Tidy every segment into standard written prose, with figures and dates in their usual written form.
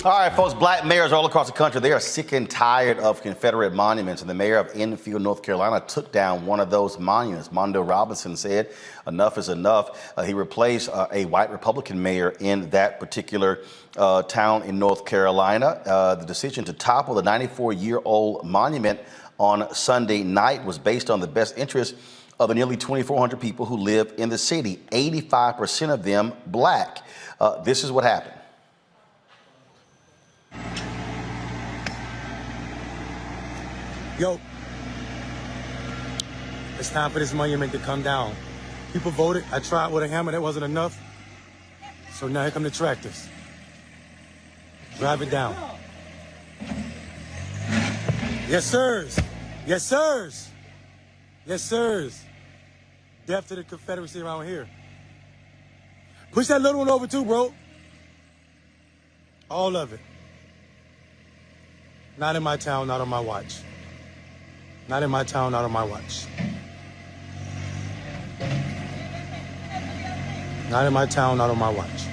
All right, folks, black mayors all across the country, they are sick and tired of Confederate monuments. And the mayor of Enfield, North Carolina, took down one of those monuments. Mondale Robinson said enough is enough. He replaced a white Republican mayor in that particular town in North Carolina. The decision to topple the 94-year-old monument on Sunday night was based on the best interest of the nearly 2,400 people who live in the city, 85% of them black. This is what happened. Yo, it's time for this monument to come down. People voted. I tried with a hammer. That wasn't enough. So now here come the tractors. Drive it down. Yes, sirs. Yes, sirs. Yes, sirs. Death to the Confederacy around here. Push that little one over too, bro. All of it. Not in my town, not on my watch. Not in my town, not on my watch. Not in my town, not on my watch.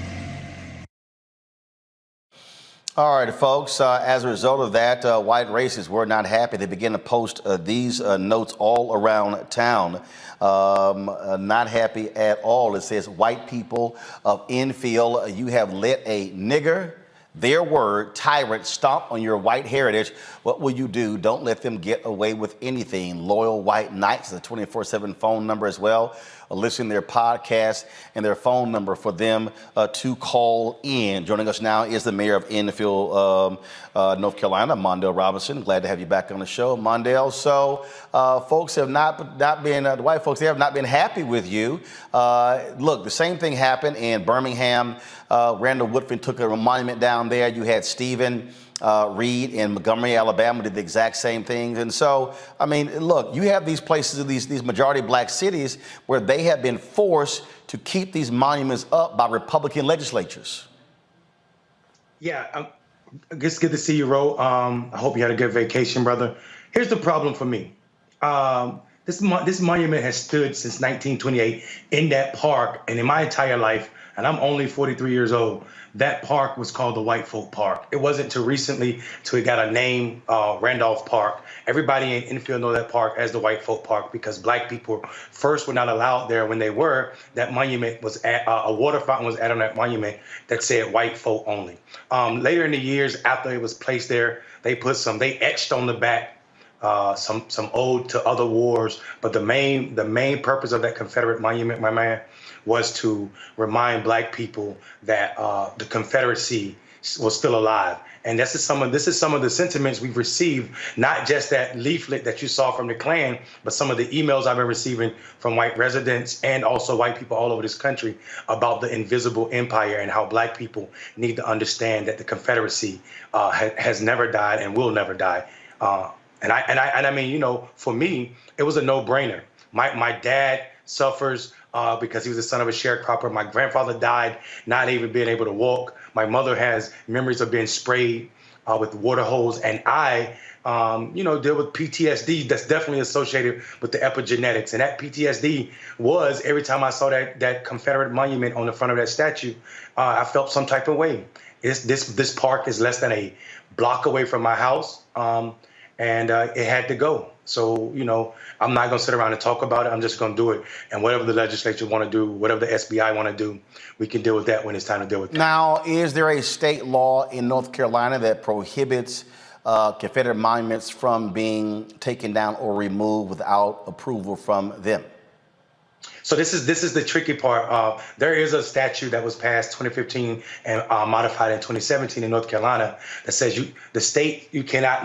All right, folks, as a result of that, white racists were not happy. They began to post these notes all around town. Not happy at all. It says, white people of Enfield, you have let a nigger, their word, tyrant, stomp on your white heritage. What will you do? Don't let them get away with anything. Loyal White Knights, the 24/7 phone number as well. Listen to their podcast and their phone number for them to call in. Joining us now is the mayor of Enfield, North Carolina, Mondale Robinson. Glad to have you back on the show, Mondale. So folks have not been, the white folks, they have not been happy with you. Look, the same thing happened in Birmingham. Randall Woodfin took a monument down there. You had Stephen Reed in Montgomery, Alabama, did the exact same thing. And so, I mean, look, you have these places, these majority black cities where they have been forced to keep these monuments up by Republican legislatures. Yeah, it's good to see you, Ro. I hope you had a good vacation, brother. Here's the problem for me. This monument has stood since 1928 in that park, and in my entire life, and I'm only 43 years old, that park was called the White Folk Park. It wasn't until recently till it got a name, Randolph Park. Everybody in Enfield know that park as the White Folk Park because black people first were not allowed there. When they were, that monument was a water fountain was added on that monument that said white folk only. Later in the years, after it was placed there, they etched on the back some ode to other wars. But the main purpose of that Confederate monument, my man, was to remind black people that the Confederacy was still alive. And this is some of the sentiments we've received, not just that leaflet that you saw from the Klan, but some of the emails I've been receiving from white residents and also white people all over this country about the invisible empire and how black people need to understand that the Confederacy has never died and will never die. And I mean, you know, for me, it was a no-brainer. My dad suffers because he was the son of a sharecropper. My grandfather died not even being able to walk. My mother has memories of being sprayed with water hose. And I, deal with PTSD that's definitely associated with the epigenetics. And that PTSD was every time I saw that Confederate monument on the front of that statue, I felt some type of way. This park is less than a block away from my house. And it had to go. So, you know, I'm not going to sit around and talk about it. I'm just going to do it. And whatever the legislature want to do, whatever the SBI want to do, we can deal with that when it's time to deal with that. Now, is there a state law in North Carolina that prohibits Confederate monuments from being taken down or removed without approval from them? So this is the tricky part. There is a statute that was passed 2015 and modified in 2017 in North Carolina that says you cannot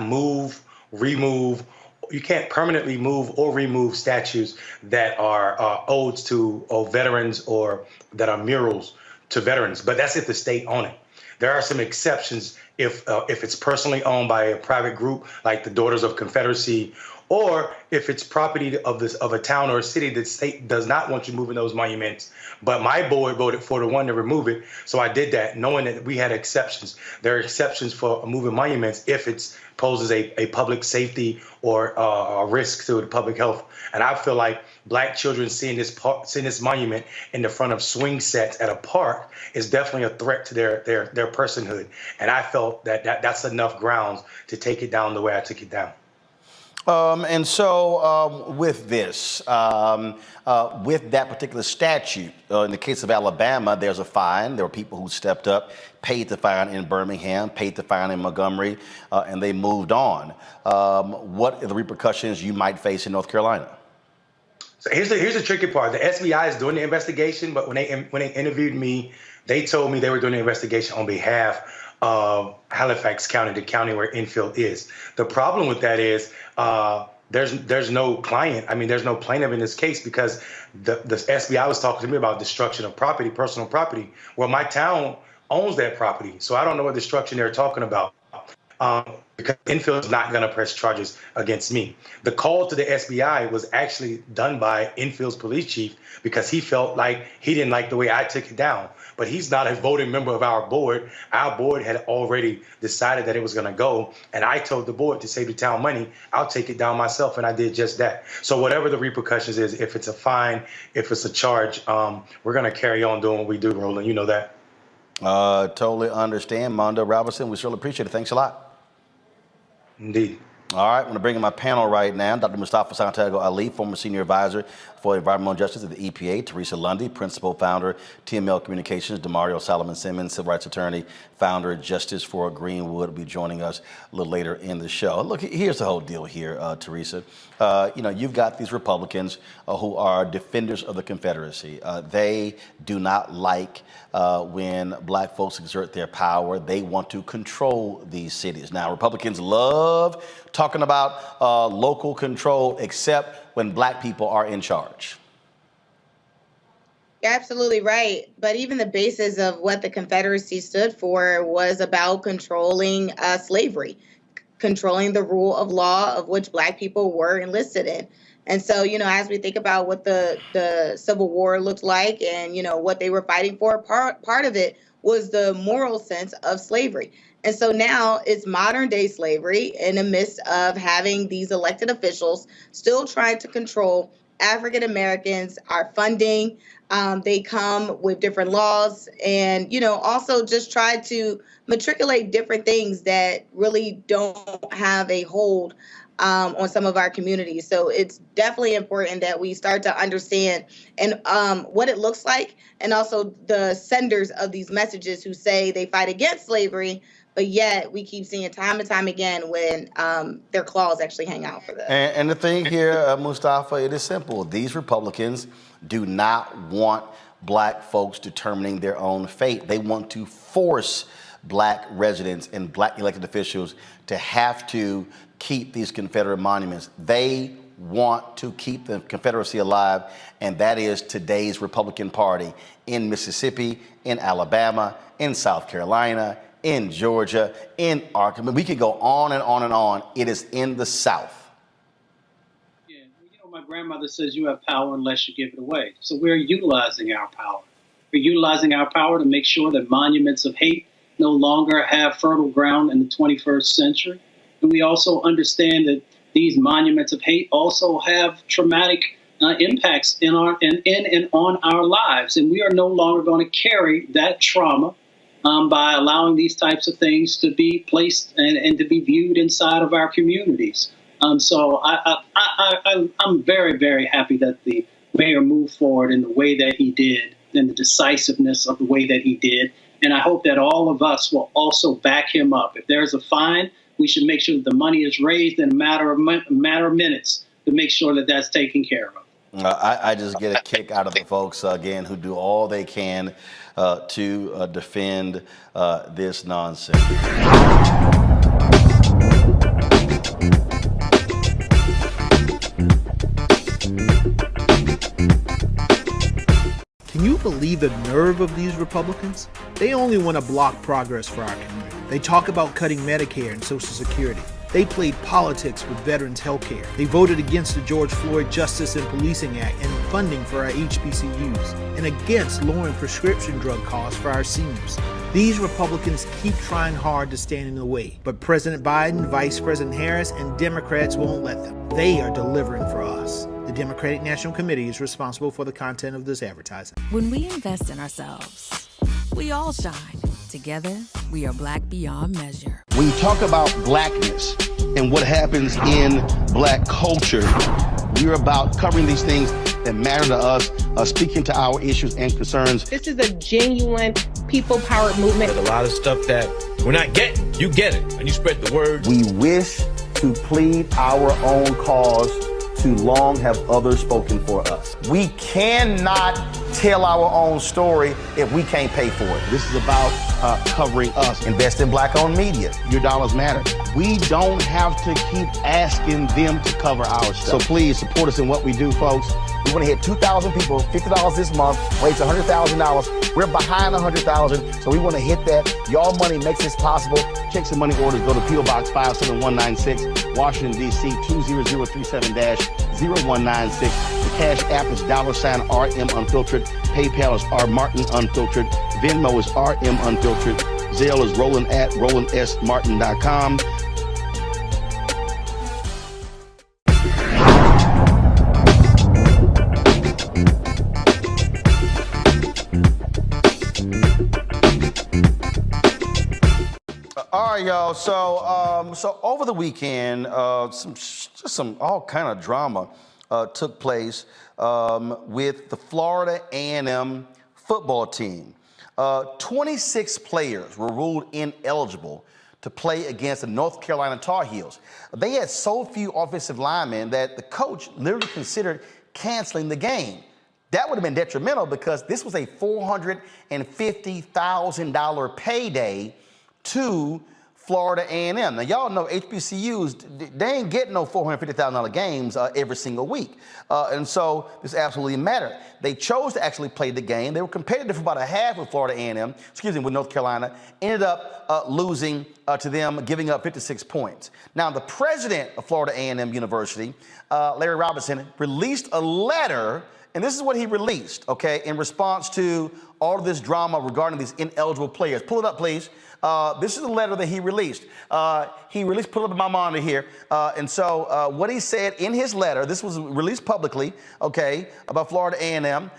you can't permanently move or remove statues that are odes to veterans or that are murals to veterans. But that's if the state own it. There are some exceptions if it's personally owned by a private group like the Daughters of Confederacy or if it's property of a town or a city that state does not want you moving those monuments, but my board voted 4-1 to remove it. So I did that, knowing that we had exceptions. There are exceptions for moving monuments if it poses a public safety or a risk to the public health. And I feel like Black children seeing this monument in the front of swing sets at a park is definitely a threat to their personhood. And I felt that's enough grounds to take it down the way I took it down. And so with this, with that particular statute, in the case of Alabama, there's a fine. There were people who stepped up, paid the fine in Birmingham, paid the fine in Montgomery, and they moved on. What are the repercussions you might face in North Carolina? So here's the tricky part. The SBI is doing the investigation, but when they interviewed me, they told me they were doing the investigation on behalf of Halifax County, the county where Enfield is. The problem with that is there's no client. I mean, there's no plaintiff in this case because the SBI was talking to me about destruction of property, personal property. Well, my town owns that property, so I don't know what destruction they're talking about. Because Enfield is not going to press charges against me. The call to the SBI was actually done by Enfield's police chief because he felt like he didn't like the way I took it down. But he's not a voting member of our board. Our board had already decided that it was going to go. And I told the board to save the town money, I'll take it down myself. And I did just that. So whatever the repercussions is, if it's a fine, if it's a charge, we're going to carry on doing what we do, Roland. You know that. Totally understand. Mondo Robinson, we surely appreciate it. Thanks a lot. Indeed. All right, I'm going to bring in my panel right now. Dr. Mustafa Santiago Ali, former senior advisor for environmental justice at the EPA. Teresa Lundy, principal founder, TML Communications. Demario Solomon Simmons, civil rights attorney, founder, Justice for Greenwood, will be joining us a little later in the show. Look, here's the whole deal here, Teresa. You've got these Republicans who are defenders of the Confederacy. They do not like when Black folks exert their power. They want to control these cities. Now, Republicans love talking about local control, except when Black people are in charge. You're absolutely right. But even the basis of what the Confederacy stood for was about controlling slavery, controlling the rule of law of which Black people were enlisted in. And so, as we think about what the Civil War looked like and, what they were fighting for, part of it was the moral sense of slavery. And so now it's modern day slavery in the midst of having these elected officials still trying to control African Americans, our funding. They come with different laws and, also just try to matriculate different things that really don't have a hold on some of our communities. So it's definitely important that we start to understand and what it looks like, and also the senders of these messages who say they fight against slavery, but yet we keep seeing time and time again when their claws actually hang out for them. And the thing here, Mustafa, it is simple. These Republicans do not want Black folks determining their own fate. They want to force Black residents and Black elected officials to have to keep these Confederate monuments. They want to keep the Confederacy alive, and that is today's Republican Party in Mississippi, in Alabama, in South Carolina, in Georgia, in Arkansas. We could go on and on and on. It is in the South. Yeah, my grandmother says you have power unless you give it away. So we're utilizing our power. We're utilizing our power to make sure that monuments of hate no longer have fertile ground in the 21st century. And we also understand that these monuments of hate also have traumatic impacts in and on our lives. And we are no longer going to carry that trauma by allowing these types of things to be placed and to be viewed inside of our communities. So I'm very, very happy that the mayor moved forward in the way that he did and the decisiveness of the way that he did. And I hope that all of us will also back him up. If there's a fine, we should make sure that the money is raised in a matter of minutes to make sure that that's taken care of. I just get a kick out of the folks, again, who do all they can to defend this nonsense. Can you believe the nerve of these Republicans? They only want to block progress for our community. They talk about cutting Medicare and Social Security. They played politics with veterans' health care. They voted against the George Floyd Justice and Policing Act and funding for our HBCUs, and against lowering prescription drug costs for our seniors. These Republicans keep trying hard to stand in the way, but President Biden, Vice President Harris, and Democrats won't let them. They are delivering for us. The Democratic National Committee is responsible for the content of this advertising. When we invest in ourselves, we all shine. Together, we are black beyond measure. When you talk about blackness and what happens in black culture, we're about covering these things that matter to us, speaking to our issues and concerns. This is a genuine people-powered movement. There's a lot of stuff that we're not getting. You get it, and you spread the word. We wish to plead our own cause. Too long have others spoken for us. We cannot tell our own story if we can't pay for it. This is about covering us. Invest in black-owned media. Your dollars matter. We don't have to keep asking them to cover our stuff. So please support us in what we do, folks. We want to hit 2,000 people, $50 this month, raise $100,000. We're behind 100,000, so we want to hit that. Y'all money makes this possible. Checks and money orders go to P.O. Box 57196, Washington, D.C. 20037-0196. The Cash App is $RM Unfiltered. PayPal is R Martin Unfiltered. Venmo is RM Unfiltered. Zelle is Roland at RolandSMartin.com. All right, y'all. So over the weekend, some all kind of drama took place with the Florida A&M football team. 26 players were ruled ineligible to play against the North Carolina Tar Heels. They had so few offensive linemen that the coach literally considered canceling the game. That would have been detrimental because this was a $450,000 payday to Florida A&M. Now, y'all know HBCUs, they ain't getting no $450,000 games every single week. And so this absolutely mattered. They chose to actually play the game. They were competitive for about a half with Florida A&M, with North Carolina, ended up losing to them, giving up 56 points. Now, the president of Florida A&M University, Larry Robinson, released a letter, and this is what he released, okay, in response to all of this drama regarding these ineligible players. Pull it up, please. This is the letter that he released. Put it up in my monitor here. And so what he said in his letter, this was released publicly, okay, about Florida A&M.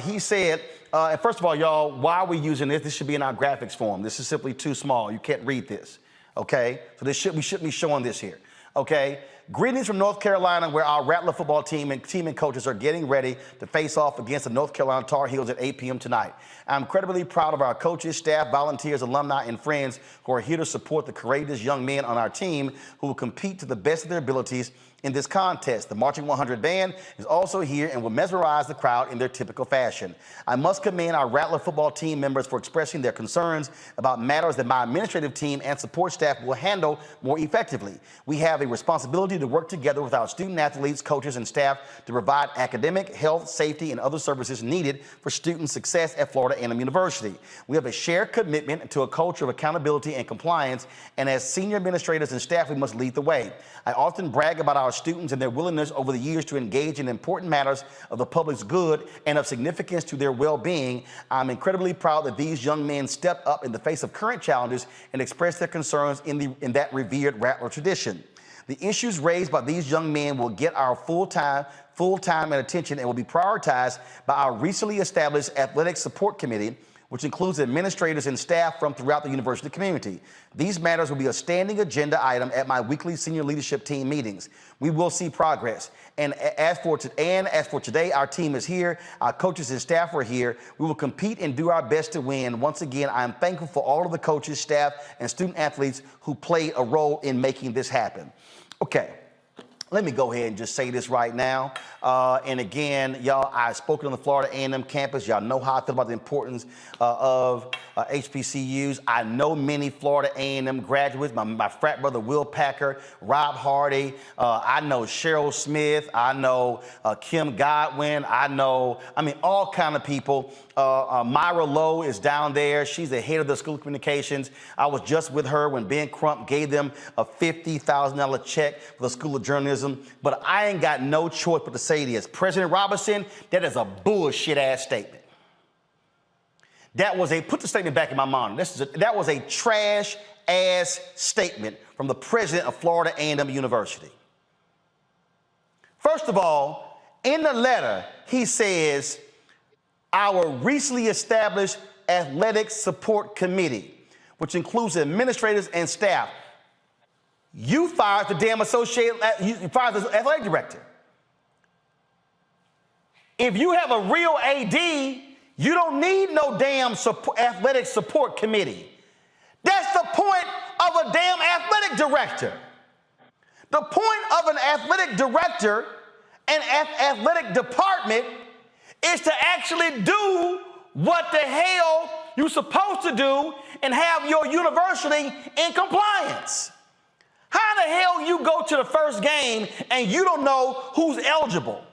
He said, and first of all, y'all, why are we using this? This should be in our graphics form. This is simply too small. You can't read this, okay? So we shouldn't be showing this here, okay? Greetings from North Carolina, where our Rattler football team and coaches are getting ready to face off against the North Carolina Tar Heels at 8 p.m. tonight. I'm incredibly proud of our coaches, staff, volunteers, alumni, and friends who are here to support the courageous young men on our team who will compete to the best of their abilities in this contest. The Marching 100 band is also here and will mesmerize the crowd in their typical fashion. I must commend our Rattler football team members for expressing their concerns about matters that my administrative team and support staff will handle more effectively. We have a responsibility to work together with our student athletes, coaches, and staff to provide academic, health, safety, and other services needed for student success at Florida A&M University. We have a shared commitment to a culture of accountability and compliance, and as senior administrators and staff, we must lead the way. I often brag about our students and their willingness over the years to engage in important matters of the public's good and of significance to their well-being. I'm incredibly proud that these young men stepped up in the face of current challenges and expressed their concerns in that revered Rattler tradition. The issues raised by these young men will get our full time and attention and will be prioritized by our recently established athletic support committee, which includes administrators and staff from throughout the university community. These matters will be a standing agenda item at my weekly senior leadership team meetings. We will see progress. And as for today, our team is here. Our coaches and staff are here. We will compete and do our best to win. Once again, I am thankful for all of the coaches, staff, and student athletes who played a role in making this happen. Okay. Let me go ahead and just say this right now. And again, y'all, I've spoken on the Florida A&M campus. Y'all know how I feel about the importance of HBCUs. I know many Florida A&M graduates, my frat brother Will Packer, Rob Hardy. I know Cheryl Smith. I know Kim Godwin. I mean, all kind of people. Myra Lowe is down there. She's the head of the School of Communications. I was just with her when Ben Crump gave them a $50,000 check for the School of Journalism. But I ain't got no choice but to say this. President Robinson, that is a bullshit ass statement. That was put the statement back in my mind. That was a trash ass statement from the president of Florida A&M University. First of all, in the letter, he says, our recently established athletic support committee, which includes administrators and staff. You fired the damn you fired the athletic director. If you have a real AD, you don't need no damn athletic support committee. That's the point of a damn athletic director. The point of an athletic director and athletic department is to actually do what the hell you're supposed to do and have your university in compliance. How the hell you go to the first game and you don't know who's eligible?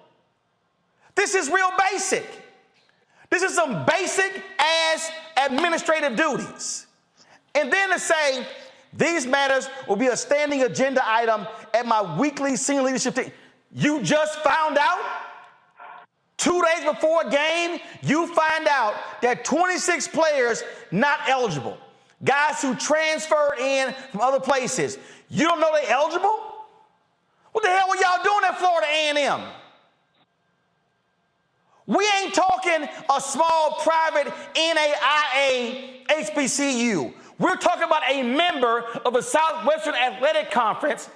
This is real basic. This is some basic ass administrative duties. And then to say, these matters will be a standing agenda item at my weekly senior leadership team. You just found out 2 days before a game, you find out that 26 players not eligible. Guys who transferred in from other places. You don't know they're eligible? What the hell were y'all doing at Florida A&M? We ain't talking a small private NAIA HBCU. We're talking about a member of the Southwestern Athletic Conference,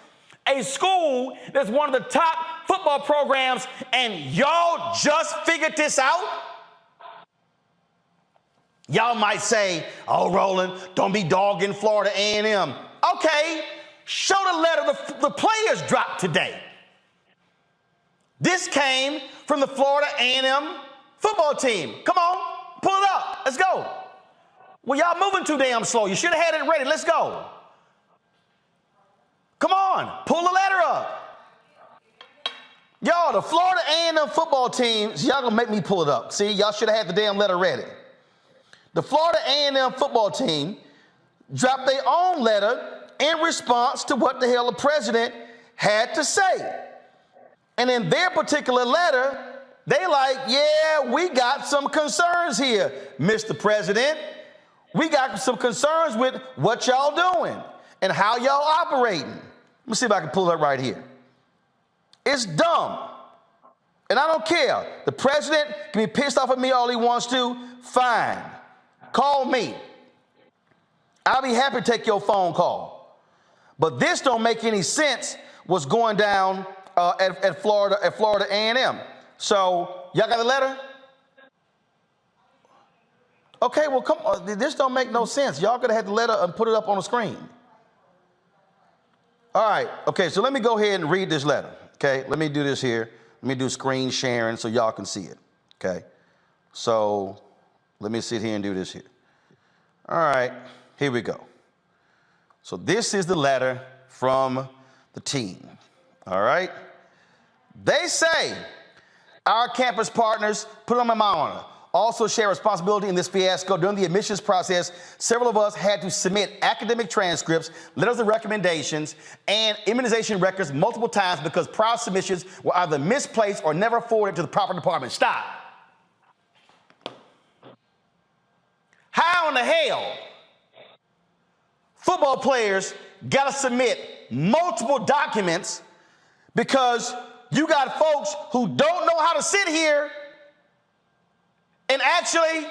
a school that's one of the top football programs, and y'all just figured this out? Y'all might say, oh, Roland, don't be dogging Florida A&M. Okay, show the letter the players dropped today. This came from the Florida A&M football team. Come on, pull it up. Let's go. Well, y'all moving too damn slow. You should have had it ready. Let's go. Come on, pull the letter up. Y'all, the Florida A&M football team, y'all gonna make me pull it up. See, y'all should have had the damn letter ready. The Florida A&M football team dropped their own letter in response to what the hell the president had to say. And in their particular letter, they like, yeah, we got some concerns here, Mr. President. We got some concerns with what y'all doing and how y'all operating. Let me see if I can pull it up right here. It's dumb. And I don't care. The president can be pissed off at me all he wants to. Fine. Call me. I'll be happy to take your phone call. But this don't make any sense what's going down at Florida A&M. So y'all got a letter? Okay, well, come on. This don't make no sense. Y'all could have had the letter and put it up on the screen. All right. Okay, so let me go ahead and read this letter. Okay, let me do this here. Let me do screen sharing so y'all can see it. Okay, so let me sit here and do this here. All right, here we go. So this is the letter from the team. All right. They say our campus partners put on my honor. Also share responsibility in this fiasco. During the admissions process, several of us had to submit academic transcripts, letters of recommendations, and immunization records multiple times because prior submissions were either misplaced or never forwarded to the proper department. Stop. How in the hell football players got to submit multiple documents because you got folks who don't know how to sit here and actually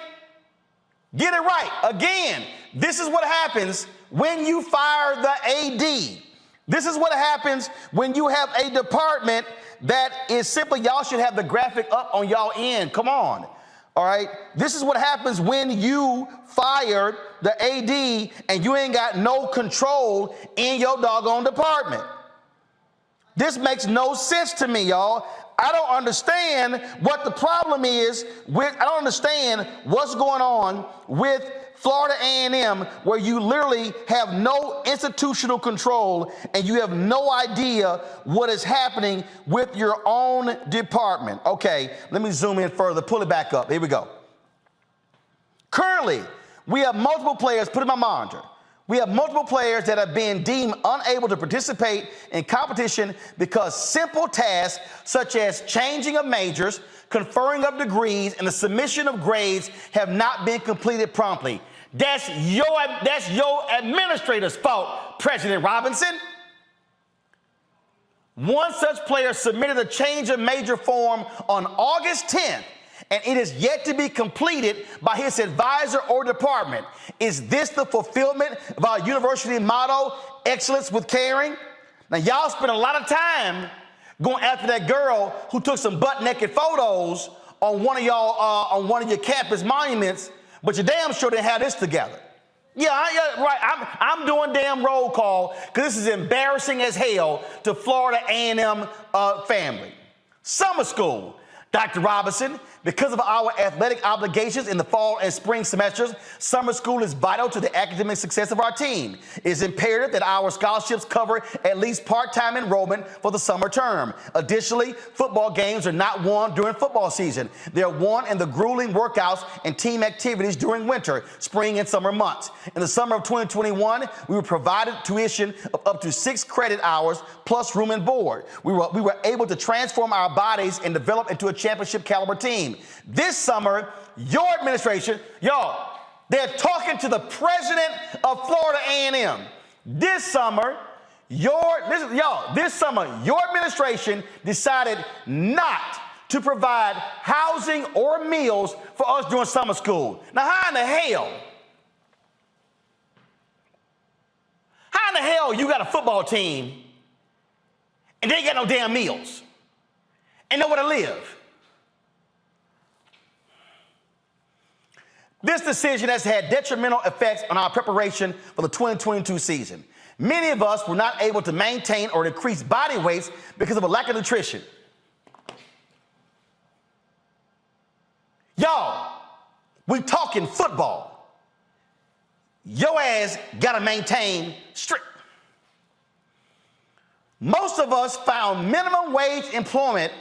get it right? Again, this is what happens when you fire the AD. This is what happens when you have a department that is simply, y'all should have the graphic up on y'all end. Come on. All right. This is what happens when you fired the AD and you ain't got no control in your doggone department. This makes no sense to me, y'all. I don't understand what the problem is with, I don't understand what's going on with Florida A&M, where you literally have no institutional control and you have no idea what is happening with your own department. Okay, let me zoom in further, pull it back up. Here we go. Currently, we have multiple players, put in my monitor. We have multiple players that are being deemed unable to participate in competition because simple tasks such as changing of majors, conferring of degrees, and the submission of grades have not been completed promptly. That's your administrator's fault, President Robinson. One such player submitted a change of major form on August 10th, and it is yet to be completed by his advisor or department. Is this the fulfillment of our university motto, excellence with caring? Now, y'all spend a lot of time going after that girl who took some butt-naked photos on one of your campus monuments, but you damn sure didn't have this together. Yeah, right. I'm doing damn roll call because this is embarrassing as hell to Florida A&M family. Summer school. Dr. Robinson, because of our athletic obligations in the fall and spring semesters, summer school is vital to the academic success of our team. It is imperative that our scholarships cover at least part-time enrollment for the summer term. Additionally, football games are not won during football season. They are won in the grueling workouts and team activities during winter, spring, and summer months. In the summer of 2021, we were provided tuition of up to 6 credit hours plus room and board. We were able to transform our bodies and develop into a championship caliber team. This summer, your administration, y'all, they're talking to the president of Florida A&M. This summer, your administration decided not to provide housing or meals for us during summer school. Now, how in the hell you got a football team and they ain't got no damn meals and nowhere to live? This decision has had detrimental effects on our preparation for the 2022 season. Many of us were not able to maintain or increase body weights because of a lack of nutrition. Y'all, we talking football. Your ass gotta maintain strict. Most of us found minimum wage employment,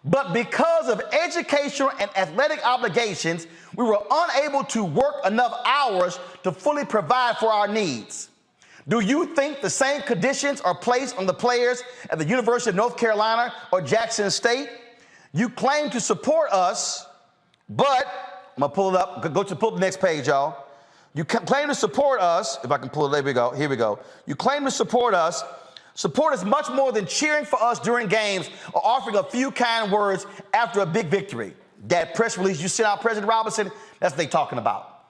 but because of educational and athletic obligations, we were unable to work enough hours to fully provide for our needs. Do you think the same conditions are placed on the players at the University of North Carolina or Jackson State? You claim to support us, but I'm gonna pull it up. Pull up the next page, y'all. You claim to support us. If I can pull it, there we go. Here we go. You claim to support us. Support is much more than cheering for us during games or offering a few kind words after a big victory. That press release you sent out, President Robinson, that's what they're talking about.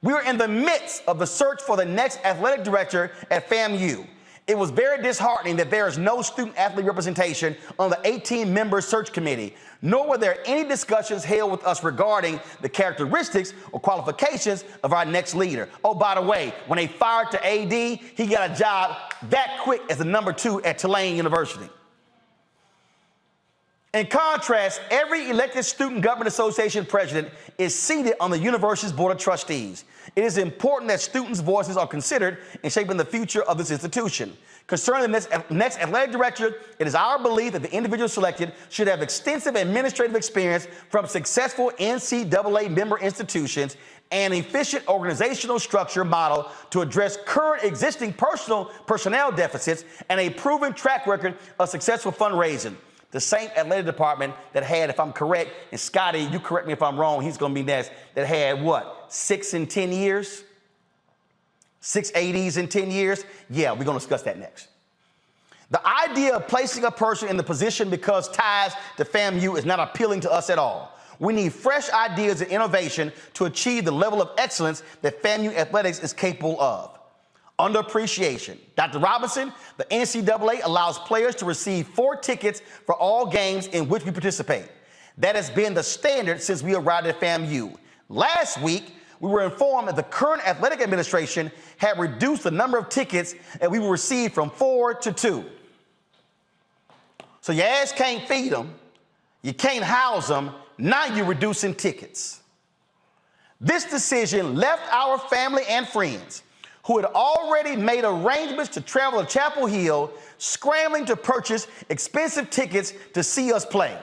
We are in the midst of the search for the next athletic director at FAMU. It was very disheartening that there is no student-athlete representation on the 18-member search committee, nor were there any discussions held with us regarding the characteristics or qualifications of our next leader. Oh, by the way, when they fired the AD, he got a job that quick as the number 2 at Tulane University. In contrast, every elected Student Government Association president is seated on the university's board of trustees. It is important that students' voices are considered in shaping the future of this institution. Concerning the next athletic director, it is our belief that the individual selected should have extensive administrative experience from successful NCAA member institutions and efficient organizational structure model to address current existing personnel deficits and a proven track record of successful fundraising. The same athletic department that had, if I'm correct, and Scotty, you correct me if I'm wrong, he's going to be next, that had what, 6 in 10 years? 6 ADs in 10 years? Yeah, we're going to discuss that next. The idea of placing a person in the position because ties to FAMU is not appealing to us at all. We need fresh ideas and innovation to achieve the level of excellence that FAMU athletics is capable of. Underappreciation. Dr. Robinson, the NCAA allows players to receive 4 tickets for all games in which we participate. That has been the standard since we arrived at FAMU. Last week, we were informed that the current athletic administration had reduced the number of tickets that we will receive from 4 to 2. So your ass can't feed them. You can't house them. Now you're reducing tickets. This decision left our family and friends who had already made arrangements to travel to Chapel Hill scrambling to purchase expensive tickets to see us play.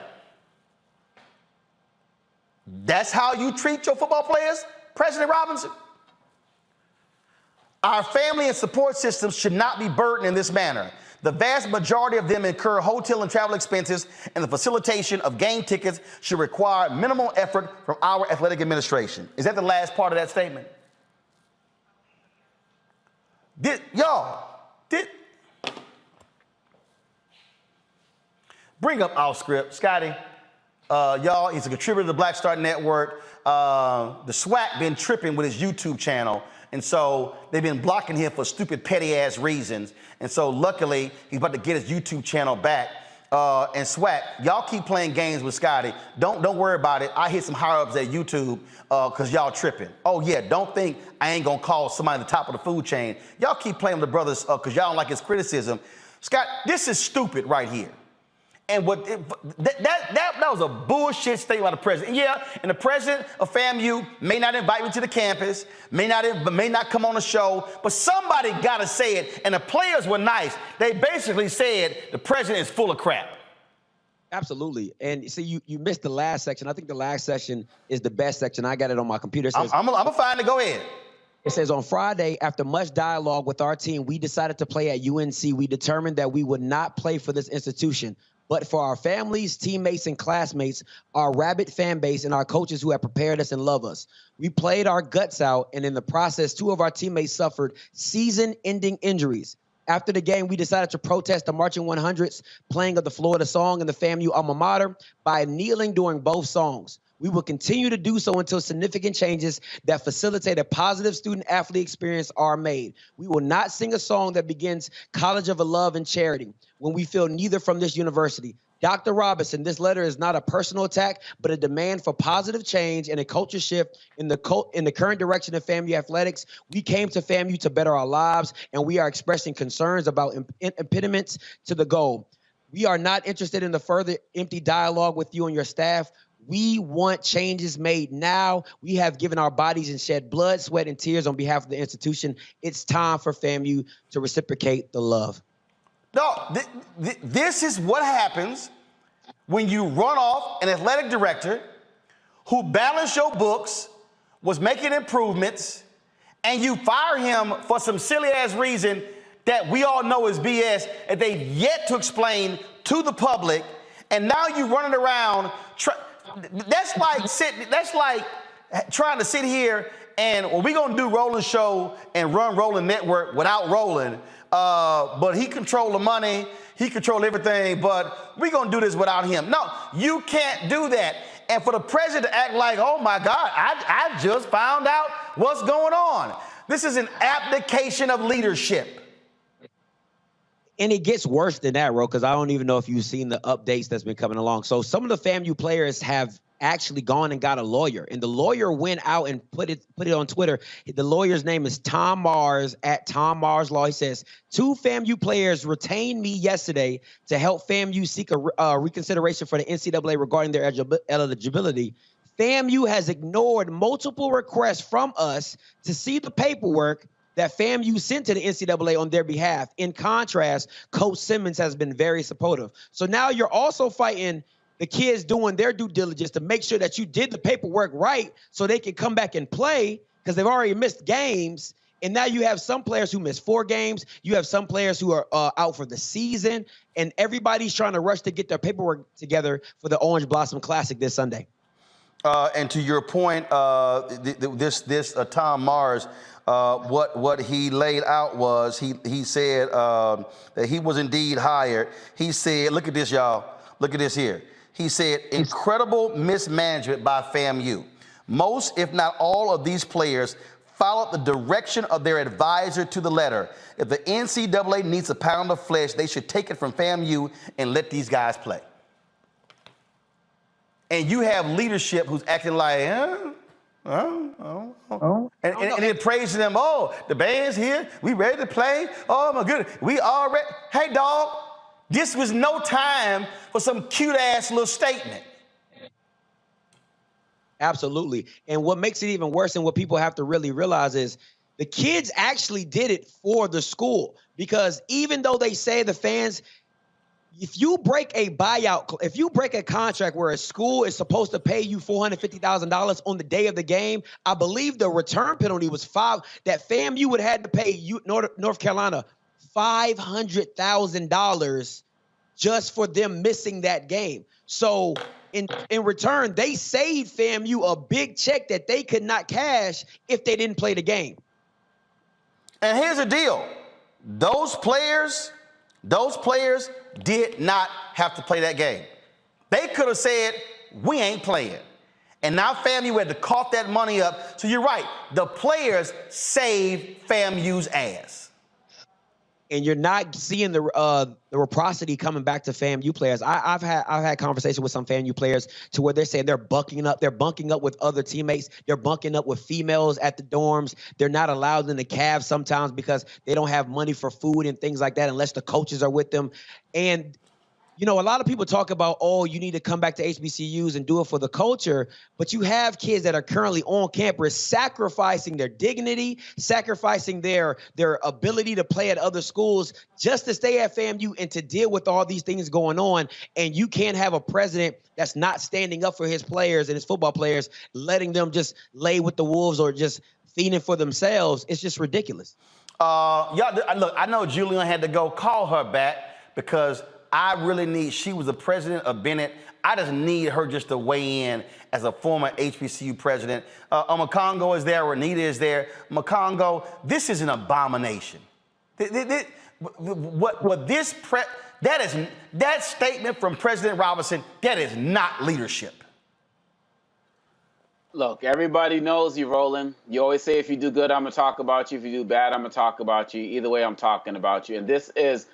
That's how you treat your football players, President Robinson? Our family and support systems should not be burdened in this manner. The vast majority of them incur hotel and travel expenses, and the facilitation of game tickets should require minimal effort from our athletic administration. Is that the last part of that statement? Bring up our script, Scotty. Y'all, he's a contributor to the Black Star Network. The SWAC been tripping with his YouTube channel. And so they've been blocking him for stupid, petty-ass reasons. And so luckily, he's about to get his YouTube channel back. And SWAC, y'all keep playing games with Scotty. Don't worry about it. I hit some higher-ups at YouTube because y'all tripping. Oh, yeah, don't think I ain't going to call somebody at the top of the food chain. Y'all keep playing with the brothers because y'all don't like his criticism. Scott, this is stupid right here. And that was a bullshit statement by the president. Yeah, and the president of FAMU may not invite me to the campus, may not come on the show, but somebody got to say it. And the players were nice. They basically said the president is full of crap. Absolutely. And see, you missed the last section. I think the last section is the best section. I got it on my computer. I'm going to find it. Go ahead. It says, on Friday, after much dialogue with our team, we decided to play at UNC. We determined that we would not play for this institution, but for our families, teammates, and classmates, our rabid fan base, and our coaches who have prepared us and love us. We played our guts out, and in the process, 2 of our teammates suffered season-ending injuries. After the game, we decided to protest the Marching 100's playing of the Florida song in the FAMU alma mater by kneeling during both songs. We will continue to do so until significant changes that facilitate a positive student-athlete experience are made. We will not sing a song that begins College of Love and Charity when we feel neither from this university. Dr. Robinson, this letter is not a personal attack, but a demand for positive change and a culture shift in the current direction of FAMU athletics. We came to FAMU to better our lives, and we are expressing concerns about impediments to the goal. We are not interested in the further empty dialogue with you and your staff. We want changes made now. We have given our bodies and shed blood, sweat, and tears on behalf of the institution. It's time for FAMU to reciprocate the love. No, this is what happens when you run off an athletic director who balanced your books, was making improvements, and you fire him for some silly-ass reason that we all know is BS, and they've yet to explain to the public, and now you running around. That's like trying to sit here and we're going to do Roland's show and run Roland Network without Roland. But he control the money, he control everything, but we're going to do this without him. No, you can't do that. And for the president to act like, oh my God, I just found out what's going on. This is an abdication of leadership. And it gets worse than that, Ro, because I don't even know if you've seen the updates that's been coming along. So some of the FAMU players have actually gone and got a lawyer, and the lawyer went out and put it on Twitter. The lawyer's name is Tom Mars at Tom Mars Law. He says, 2 FAMU players retained me yesterday to help FAMU seek a reconsideration for the NCAA regarding their eligibility. FAMU has ignored multiple requests from us to see the paperwork that FAMU sent to the NCAA on their behalf. In contrast, Coach Simmons has been very supportive. So now you're also fighting the kids doing their due diligence to make sure that you did the paperwork right so they can come back and play because they've already missed games. And now you have some players who missed 4 games. You have some players who are out for the season. And everybody's trying to rush to get their paperwork together for the Orange Blossom Classic this Sunday. And to your point, this Tom Mars, what he laid out was he said that he was indeed hired. He said, look at this, y'all. Look at this here. He said, incredible mismanagement by FAMU. Most, if not all, of these players followed the direction of their advisor to the letter. If the NCAA needs a pound of flesh, they should take it from FAMU and let these guys play. And you have leadership who's acting like, and then praising them. Oh, the band's here. We ready to play. Oh, my goodness. We all ready. Hey, dog, This was no time for some cute-ass little statement. Absolutely. And what makes it even worse and what people have to really realize is the kids actually did it for the school, because even though they say the fans, if you break a buyout, if you break a contract where a school is supposed to pay you $450,000 on the day of the game, I believe the return penalty was that FAMU would have had to pay North Carolina $500,000 just for them missing that game. So in return, they saved FAMU a big check that they could not cash if they didn't play the game. And here's the deal. Those players did not have to play that game. They could have said, we ain't playing. And now FAMU had to cough that money up. So you're right. The players saved FAMU's ass. And you're not seeing the reciprocity coming back to FAMU players. I've had conversations with some FAMU players to where they're saying they're bunking up with other teammates. They're bunking up with females at the dorms. They're not allowed in the cabs sometimes because they don't have money for food and things like that unless the coaches are with them. And you know, a lot of people talk about, oh, you need to come back to HBCUs and do it for the culture, but you have kids that are currently on campus sacrificing their dignity, sacrificing their ability to play at other schools just to stay at FAMU and to deal with all these things going on. And you can't have a president that's not standing up for his players and his football players, letting them just lay with the wolves or just feeding for themselves. It's just ridiculous. Y'all, look, I know Julian had to go. Call her back because I really need, she was the president of Bennett. I just need her just to weigh in as a former HBCU president. Makongo is there, Renita is there. Makongo, this is an abomination. That statement from President Robinson, that is not leadership. Look, everybody knows you, Roland. You always say if you do good, I'm going to talk about you. If you do bad, I'm going to talk about you. Either way, I'm talking about you. And this is,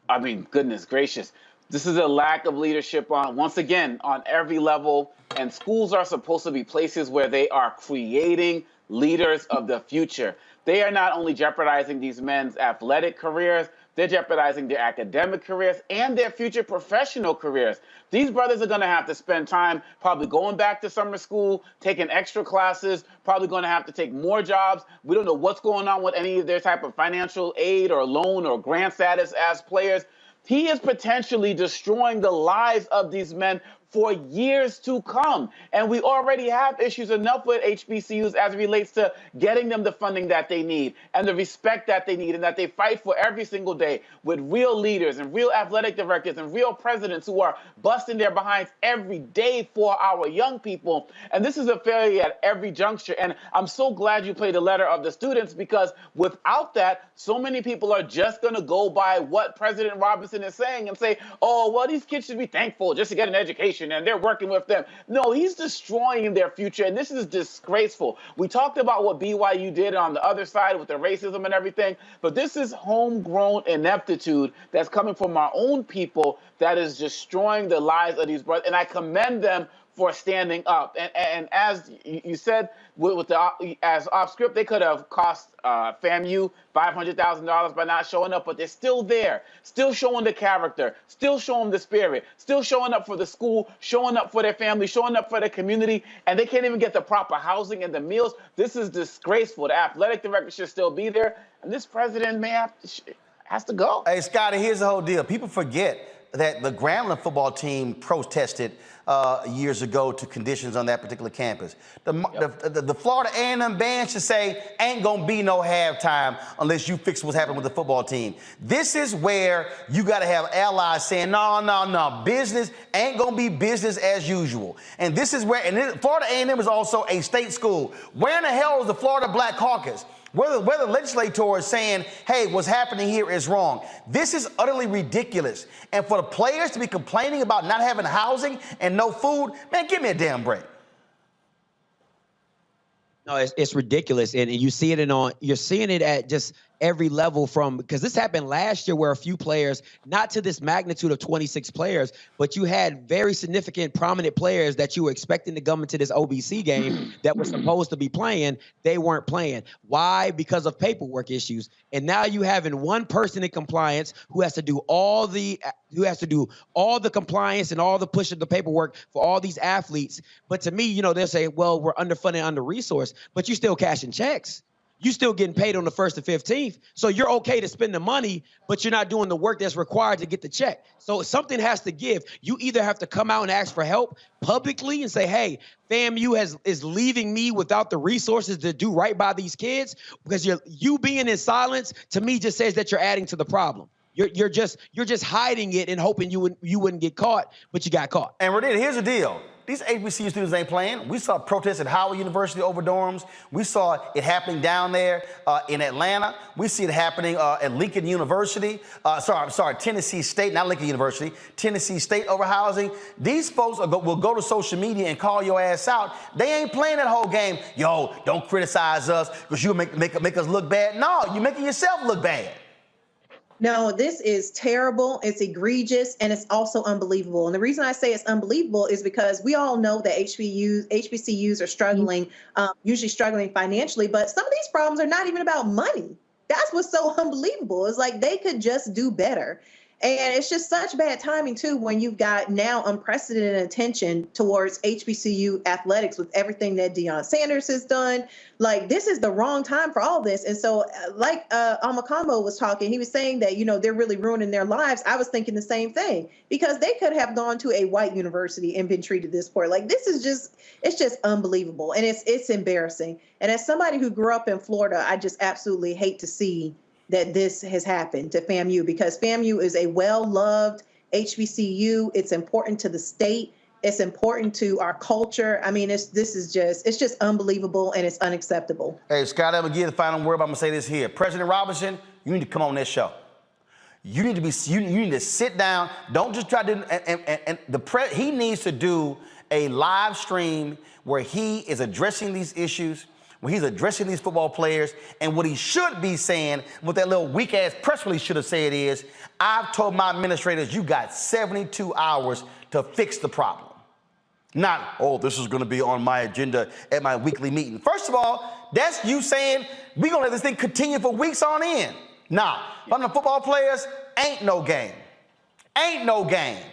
I mean, goodness gracious. This is a lack of leadership once again, on every level. And schools are supposed to be places where they are creating leaders of the future. They are not only jeopardizing these men's athletic careers, they're jeopardizing their academic careers and their future professional careers. These brothers are going to have to spend time probably going back to summer school, taking extra classes, probably going to have to take more jobs. We don't know what's going on with any of their type of financial aid or loan or grant status as players. He is potentially destroying the lives of these men for years to come. And we already have issues enough with HBCUs as it relates to getting them the funding that they need and the respect that they need and that they fight for every single day with real leaders and real athletic directors and real presidents who are busting their behinds every day for our young people. And this is a failure at every juncture. And I'm so glad you played the letter of the students, because without that, so many people are just going to go by what President Robinson is saying and say, oh, well, these kids should be thankful just to get an education and they're working with them. No, he's destroying their future, and this is disgraceful. We talked about what BYU did on the other side with the racism and everything, but this is homegrown ineptitude that's coming from our own people that is destroying the lives of these brothers, and I commend them for standing up. And as you said, as off script, they could have cost FAMU $500,000 by not showing up, but they're still there, still showing the character, still showing the spirit, still showing up for the school, showing up for their family, showing up for their community, and they can't even get the proper housing and the meals. This is disgraceful. The athletic director should still be there, and this president has to go. Hey, Scotty, here's the whole deal. People forget that the Grambling football team protested years ago to conditions on that particular campus. The Florida A&M band should say, ain't gonna be no halftime unless you fix what's happening with the football team. This is where you gotta have allies saying, no, business ain't gonna be business as usual. And this is where, and Florida A&M is also a state school. Where in the hell is the Florida Black Caucus? Where the legislator is saying, hey, what's happening here is wrong. This is utterly ridiculous. And for the players to be complaining about not having housing and no food, man, give me a damn break. No, it's ridiculous, and you see it you're seeing it at just every level because this happened last year where a few players, not to this magnitude of 26 players, but you had very significant, prominent players that you were expecting to come into this OVC game that were supposed to be playing. They weren't playing. Why? Because of paperwork issues. And now you having one person in compliance who has to do all the compliance and all the push of the paperwork for all these athletes. But to me, they'll say, well, we're underfunded, under-resourced, but you still cashing checks. You still getting paid on the 1st and 15th. So you're okay to spend the money, but you're not doing the work that's required to get the check. So something has to give. You either have to come out and ask for help publicly and say, hey, FAMU is leaving me without the resources to do right by these kids, because you being in silence to me just says that you're adding to the problem. You're just hiding it and hoping you wouldn't get caught, but you got caught. And Renee, here's the deal. These HBCU students ain't playing. We saw protests at Howard University over dorms. We saw it happening down there in Atlanta. We see it happening at Lincoln University. Tennessee State, not Lincoln University. Tennessee State over housing. These folks will go to social media and call your ass out. They ain't playing that whole game. Yo, don't criticize us because you'll make us look bad. No, you're making yourself look bad. No, this is terrible. It's egregious, and it's also unbelievable. And the reason I say it's unbelievable is because we all know that HBCUs are struggling, usually struggling financially, but some of these problems are not even about money. That's what's so unbelievable. It's like they could just do better. And it's just such bad timing, too, when you've got now unprecedented attention towards HBCU athletics with everything that Deion Sanders has done. Like, this is the wrong time for all this. And so, like Amakambo was talking, he was saying that, they're really ruining their lives. I was thinking the same thing, because they could have gone to a white university and been treated this poor. Like, this is it's just unbelievable. And it's embarrassing. And as somebody who grew up in Florida, I just absolutely hate to see that this has happened to FAMU, because FAMU is a well-loved HBCU. It's important to the state. It's important to our culture. I mean, it's just unbelievable, and it's unacceptable. Hey, Scott, I'm gonna give the final word, but I'm gonna say this here. President Robinson, you need to come on this show. You need to sit down. Don't just try to, he needs to do a live stream where he is addressing these issues, when he's addressing these football players, and what he should be saying, what that little weak-ass press release should have said is, I've told my administrators you got 72 hours to fix the problem. Not, oh, this is gonna be on my agenda at my weekly meeting. First of all, that's you saying, we're gonna let this thing continue for weeks on end. Nah, from the football players, ain't no game. Ain't no game.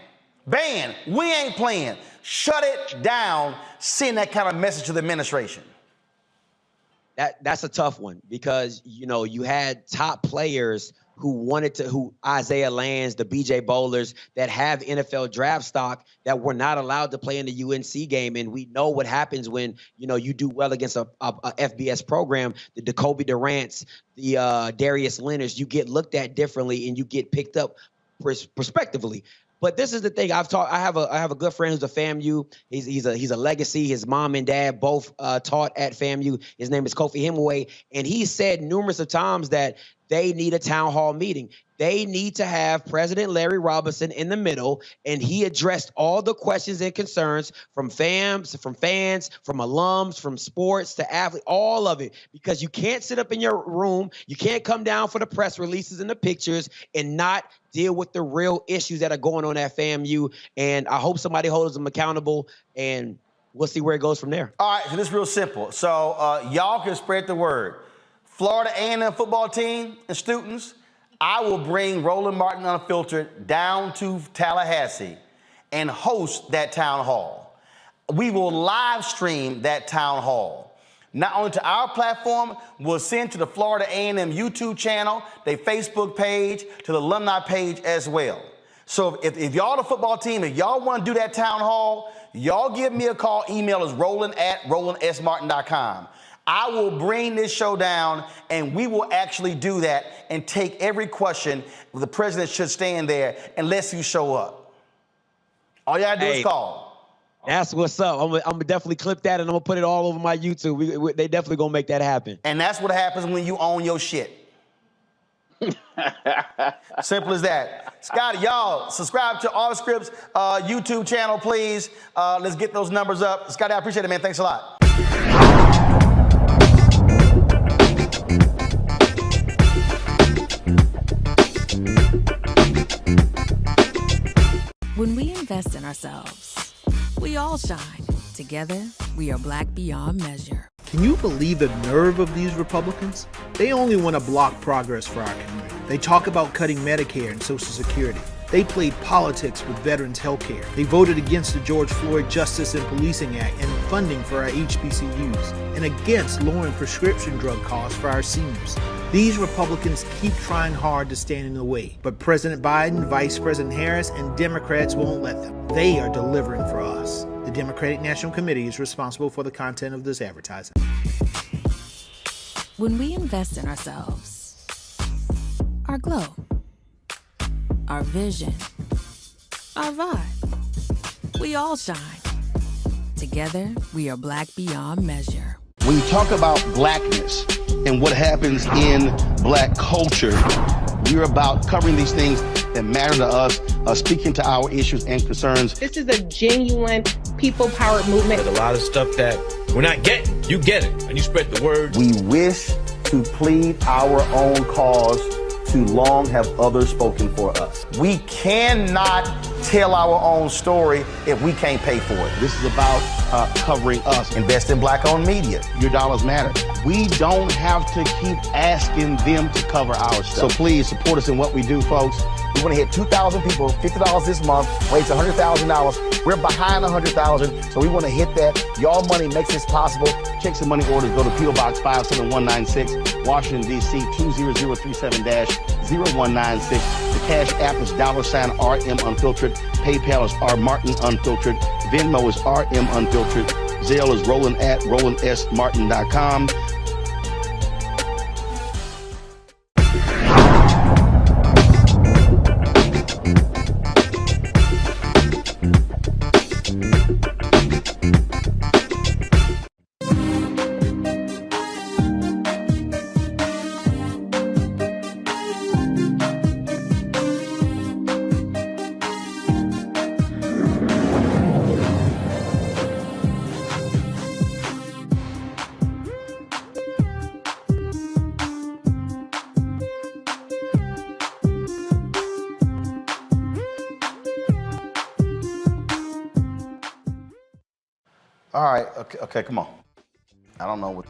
Ban, we ain't playing. Shut it down, send that kind of message to the administration. That's a tough one, because you had top players who Isaiah Lands, the BJ Bowlers, that have NFL draft stock that were not allowed to play in the UNC game. And we know what happens when you do well against a FBS program. The Jacoby Durants, the Darius Leonards, you get looked at differently and you get picked up prospectively. But this is the thing. I have a good friend who's a FAMU. He's a legacy. His mom and dad both taught at FAMU. His name is Kofi Hemingway, and he said numerous of times that they need a town hall meeting. They need to have President Larry Robinson in the middle, and he addressed all the questions and concerns from fans, from alums, from sports to athletes, all of it, because you can't sit up in your room, you can't come down for the press releases and the pictures and not deal with the real issues that are going on at FAMU. And I hope somebody holds them accountable, and we'll see where it goes from there. All right, so this is real simple. So y'all can spread the word. Florida A&M football team and students, I will bring Roland Martin Unfiltered down to Tallahassee and host that town hall. We will live stream that town hall. Not only to our platform, we'll send to the Florida A&M YouTube channel, their Facebook page, to the alumni page as well. So if y'all the football team, if y'all want to do that town hall, y'all give me a call. Email is roland@rolandsmartin.com. I will bring this show down, and we will actually do that and take every question. The president should stand there unless you show up. All you gotta do is call. That's what's up. I'm gonna definitely clip that, and I'm gonna put it all over my YouTube. They definitely gonna make that happen. And that's what happens when you own your shit. Simple as that. Scotty, y'all, subscribe to All the Scripts YouTube channel, please. Let's get those numbers up. Scotty, I appreciate it, man. Thanks a lot. invest in ourselves, we all shine. Together, we are Black beyond measure. Can you believe the nerve of these Republicans? They only want to block progress for our community. They talk about cutting Medicare and Social Security. They played politics with veterans' health care. They voted against the George Floyd Justice and Policing Act and funding for our HBCUs, and against lowering prescription drug costs for our seniors. These Republicans keep trying hard to stand in the way, but President Biden, Vice President Harris, and Democrats won't let them. They are delivering for us. The Democratic National Committee is responsible for the content of this advertising. When we invest in ourselves, our glow, our vision, our vibe, we all shine. Together, we are Black beyond measure. When you talk about blackness and what happens in black culture, we're about covering these things that matter to us, speaking to our issues and concerns. This is a genuine people-powered movement. There's a lot of stuff that we're not getting. You get it, and you spread the word. We wish to plead our own cause. Too long have others spoken for us. We cannot tell our own story if we can't pay for it. This is about covering us. Invest in black-owned media. Your dollars matter. We don't have to keep asking them to cover our stuff. So please support us in what we do, folks. We want to hit 2,000 people, $50 this month, raise $100,000. We're behind 100,000, so we want to hit that. Y'all money makes this possible. Checks and money orders go to P.O. Box 57196, Washington, D.C. 20037-0196. The Cash App is $RM Unfiltered. PayPal is R Martin Unfiltered. Venmo is RM Unfiltered. Zelle is Roland at RolandSMartin.com. All right, okay, come on. I don't know what.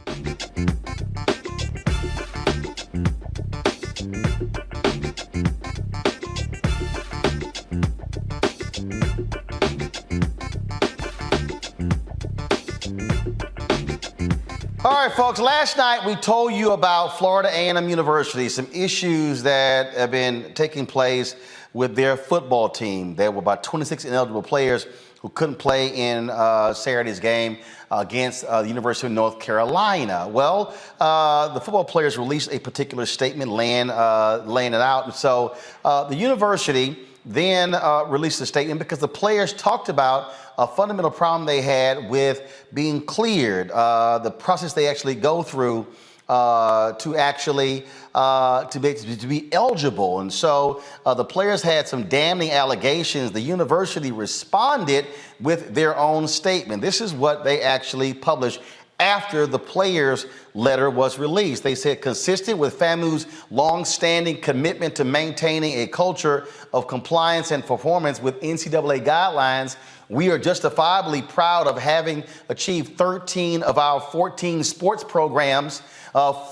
All right, folks, last night we told you about Florida A&M University, some issues that have been taking place with their football team. There were about 26 ineligible players who couldn't play in Saturday's game against the University of North Carolina. Well, the football players released a particular statement laying it out. And so the university then released a statement because the players talked about a fundamental problem they had with being cleared, the process they actually go through to actually to be eligible. And so the players had some damning allegations. The university responded with their own statement. This is what they actually published after the players' letter was released. They said, consistent with FAMU's long-standing commitment to maintaining a culture of compliance and performance with NCAA guidelines, we are justifiably proud of having achieved 13 of our 14 sports programs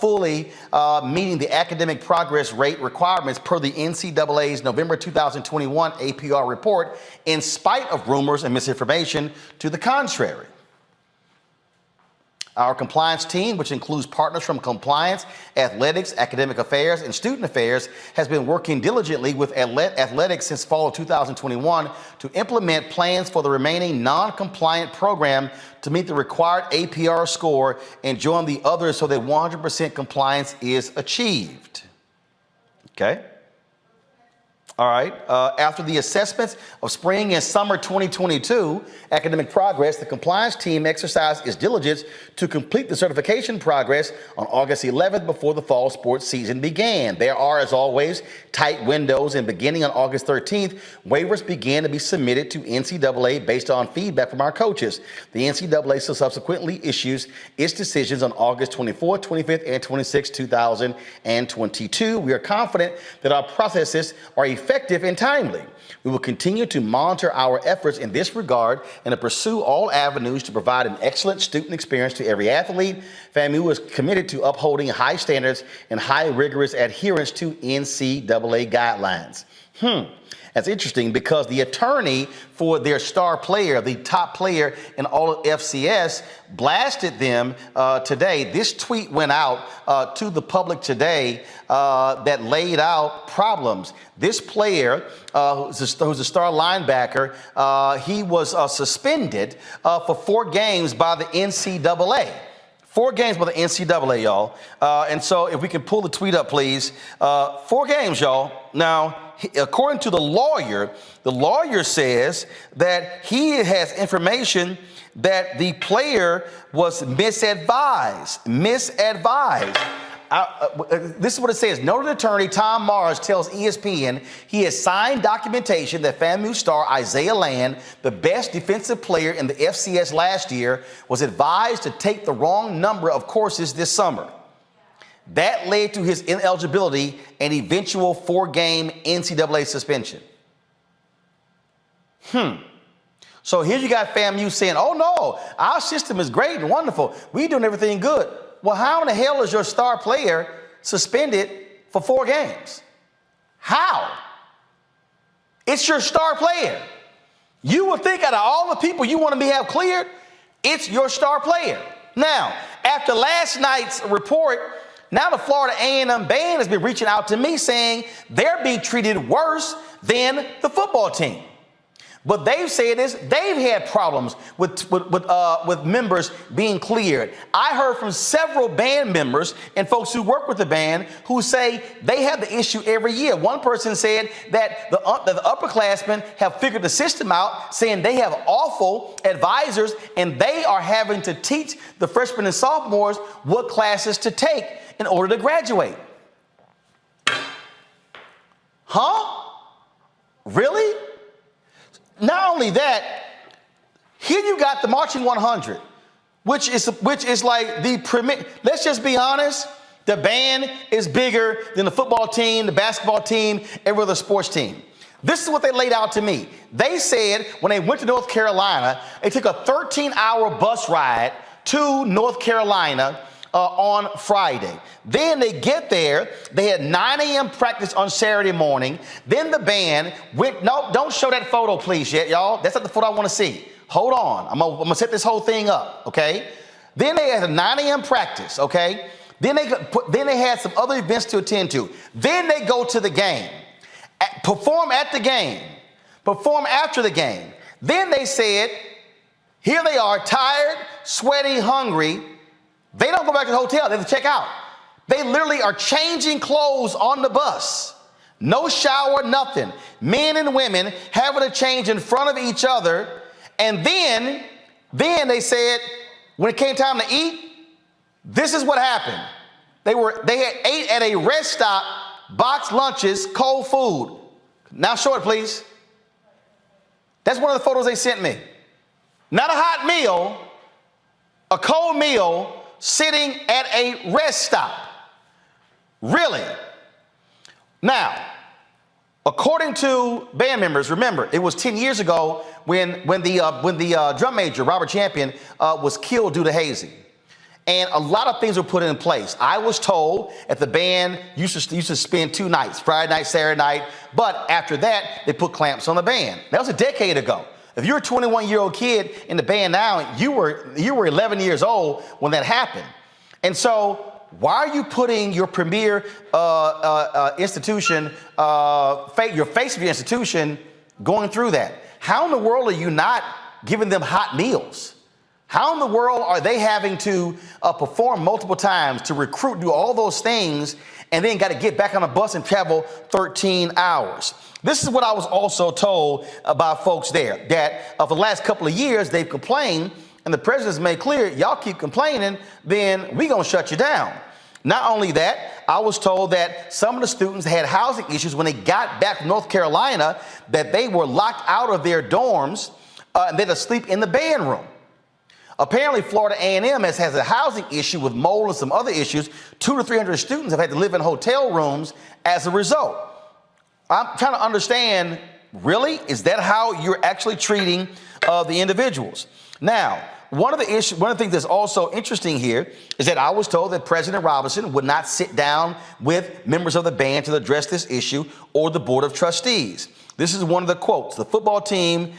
fully meeting the academic progress rate requirements per the NCAA's November 2021 APR report, in spite of rumors and misinformation to the contrary. Our compliance team, which includes partners from compliance, athletics, academic affairs, and student affairs, has been working diligently with athletics since fall of 2021 to implement plans for the remaining non-compliant program to meet the required APR score and join the others so that 100% compliance is achieved. Okay. All right. After the assessments of spring and summer 2022 academic progress, the compliance team exercised its diligence to complete the certification progress on August 11th before the fall sports season began. There are, as always, tight windows, and beginning on August 13th, waivers began to be submitted to NCAA based on feedback from our coaches. The NCAA subsequently issues its decisions on August 24th, 25th, and 26th, 2022. We are confident that our processes are effective effective and timely. We will continue to monitor our efforts in this regard and to pursue all avenues to provide an excellent student experience to every athlete. FAMU is committed to upholding high standards and high rigorous adherence to NCAA guidelines. That's interesting because the attorney for their star player, the top player in all of FCS, blasted them today. This tweet went out to the public today that laid out problems. This player, who's a star linebacker, he was suspended for 4 games by the NCAA. 4 games by the NCAA, y'all. And so if we can pull the tweet up, please. 4 games, y'all. Now, according to the lawyer says that he has information that the player was misadvised. This is what it says. Noted attorney Tom Mars tells ESPN he has signed documentation that FAMU star Isaiah Land, the best defensive player in the FCS last year, was advised to take the wrong number of courses this summer. That led to his ineligibility and eventual 4-game NCAA suspension. So here you got FAMU saying, oh no, our system is great and wonderful. We're doing everything good. Well, how in the hell is your star player suspended for 4 games? How? It's your star player. You would think out of all the people you want to have cleared, it's your star player. Now, after last night's report, now the Florida A&M band has been reaching out to me saying they're being treated worse than the football team. But they've said is they've had problems with members being cleared. I heard from several band members and folks who work with the band who say they have the issue every year. One person said that the upperclassmen have figured the system out, saying they have awful advisors and they are having to teach the freshmen and sophomores what classes to take in order to graduate. Huh? Really? Not only that, here you got the Marching 100, which is like the premier. Let's just be honest. The band is bigger than the football team, the basketball team, every other sports team. This is what they laid out to me. They said when they went to North Carolina, they took a 13-hour bus ride to North Carolina on Friday. Then they get there, they had 9 a.m. practice on Saturday morning. Then the band went, no, don't show that photo please yet, y'all. That's not the photo I want to see. Hold on, I'm gonna set this whole thing up, okay? Then they had a 9 a.m. practice, okay? Then they had some other events to attend to. Then they go to the game, perform at the game, perform after the game. Then they said, here they are, tired, sweaty, hungry. They don't go back to the hotel. They have to check out. They literally are changing clothes on the bus. No shower, nothing. Men and women having to change in front of each other. And then they said, when it came time to eat, this is what happened. They had ate at a rest stop, boxed lunches, cold food. Now show it, please. That's one of the photos they sent me. Not a hot meal, a cold meal, sitting at a rest stop. Really? Now, according to band members, remember, it was 10 years ago when the drum major, Robert Champion, was killed due to hazing. And a lot of things were put in place. I was told that the band used to spend 2 nights, Friday night, Saturday night, but after that, they put clamps on the band. That was a decade ago. If you're a 21-year-old kid in the band now, you were 11 years old when that happened. And so why are you putting your premier institution, your face of your institution, going through that? How in the world are you not giving them hot meals? How in the world are they having to perform multiple times to recruit, do all those things, and then got to get back on a bus and travel 13 hours? This is what I was also told about folks there, that for the last couple of years, they've complained, and the president's made clear, y'all keep complaining, then we gonna shut you down. Not only that, I was told that some of the students had housing issues when they got back from North Carolina, that they were locked out of their dorms and they had to sleep in the band room. Apparently, Florida A&M has a housing issue with mold and some other issues. 200 to 300 students have had to live in hotel rooms as a result. I'm trying to understand, really? Is that how you're actually treating the individuals? Now, one of the things that's also interesting here is that I was told that President Robinson would not sit down with members of the band to address this issue or the Board of Trustees. This is one of the quotes. The football team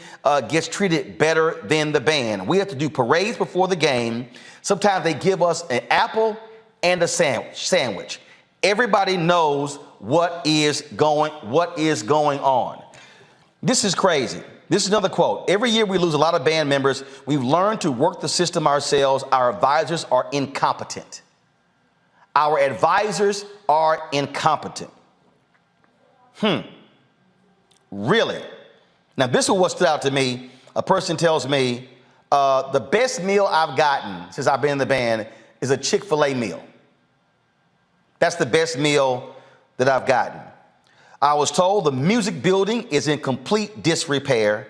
gets treated better than the band. We have to do parades before the game. Sometimes they give us an apple and a sandwich. Everybody knows what is going on. This is crazy. This is another quote. Every year we lose a lot of band members. We've learned to work the system ourselves. Our advisors are incompetent. Our advisors are incompetent. Really? Now, this is what stood out to me. A person tells me, the best meal I've gotten since I've been in the band is a Chick-fil-A meal. That's the best meal that I've gotten. I was told the music building is in complete disrepair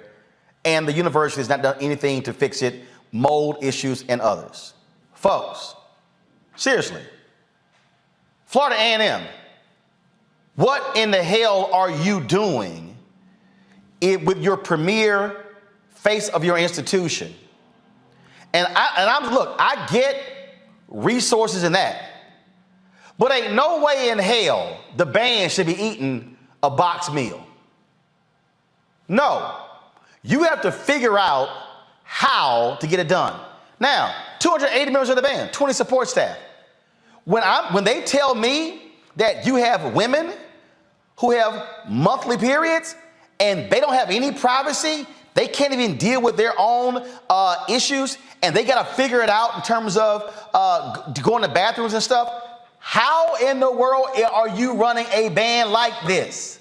and the university has not done anything to fix it, mold issues and others. Folks, seriously, Florida A&M, what in the hell are you doing with your premier face of your institution? And I get resources in that, but ain't no way in hell the band should be eating a box meal. No, you have to figure out how to get it done. Now, 280 members of the band, 20 support staff. When they tell me that you have women who have monthly periods and they don't have any privacy, they can't even deal with their own issues, and they got to figure it out in terms of going to bathrooms and stuff. How in the world are you running a band like this?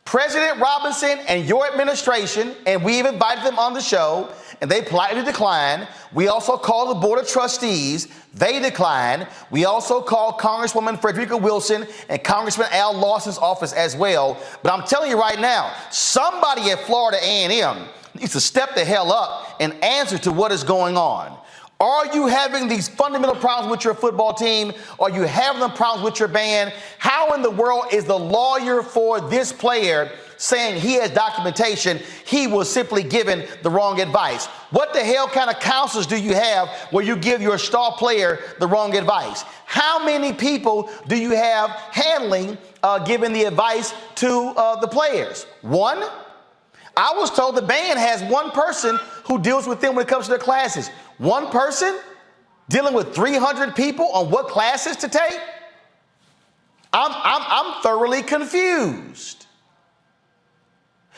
President Robinson and your administration, and we've invited them on the show, and they politely declined. We also called the Board of Trustees. They declined. We also called Congresswoman Frederica Wilson and Congressman Al Lawson's office as well. But I'm telling you right now, somebody at Florida A&M needs to step the hell up and answer to what is going on. Are you having these fundamental problems with your football team? Are you having the problems with your band? How in the world is the lawyer for this player saying he has documentation? He was simply given the wrong advice. What the hell kind of counselors do you have where you give your star player the wrong advice? How many people do you have handling, giving the advice to the players? One? I was told the band has one person who deals with them when it comes to their classes. One person dealing with 300 people on what classes to take? I'm thoroughly confused.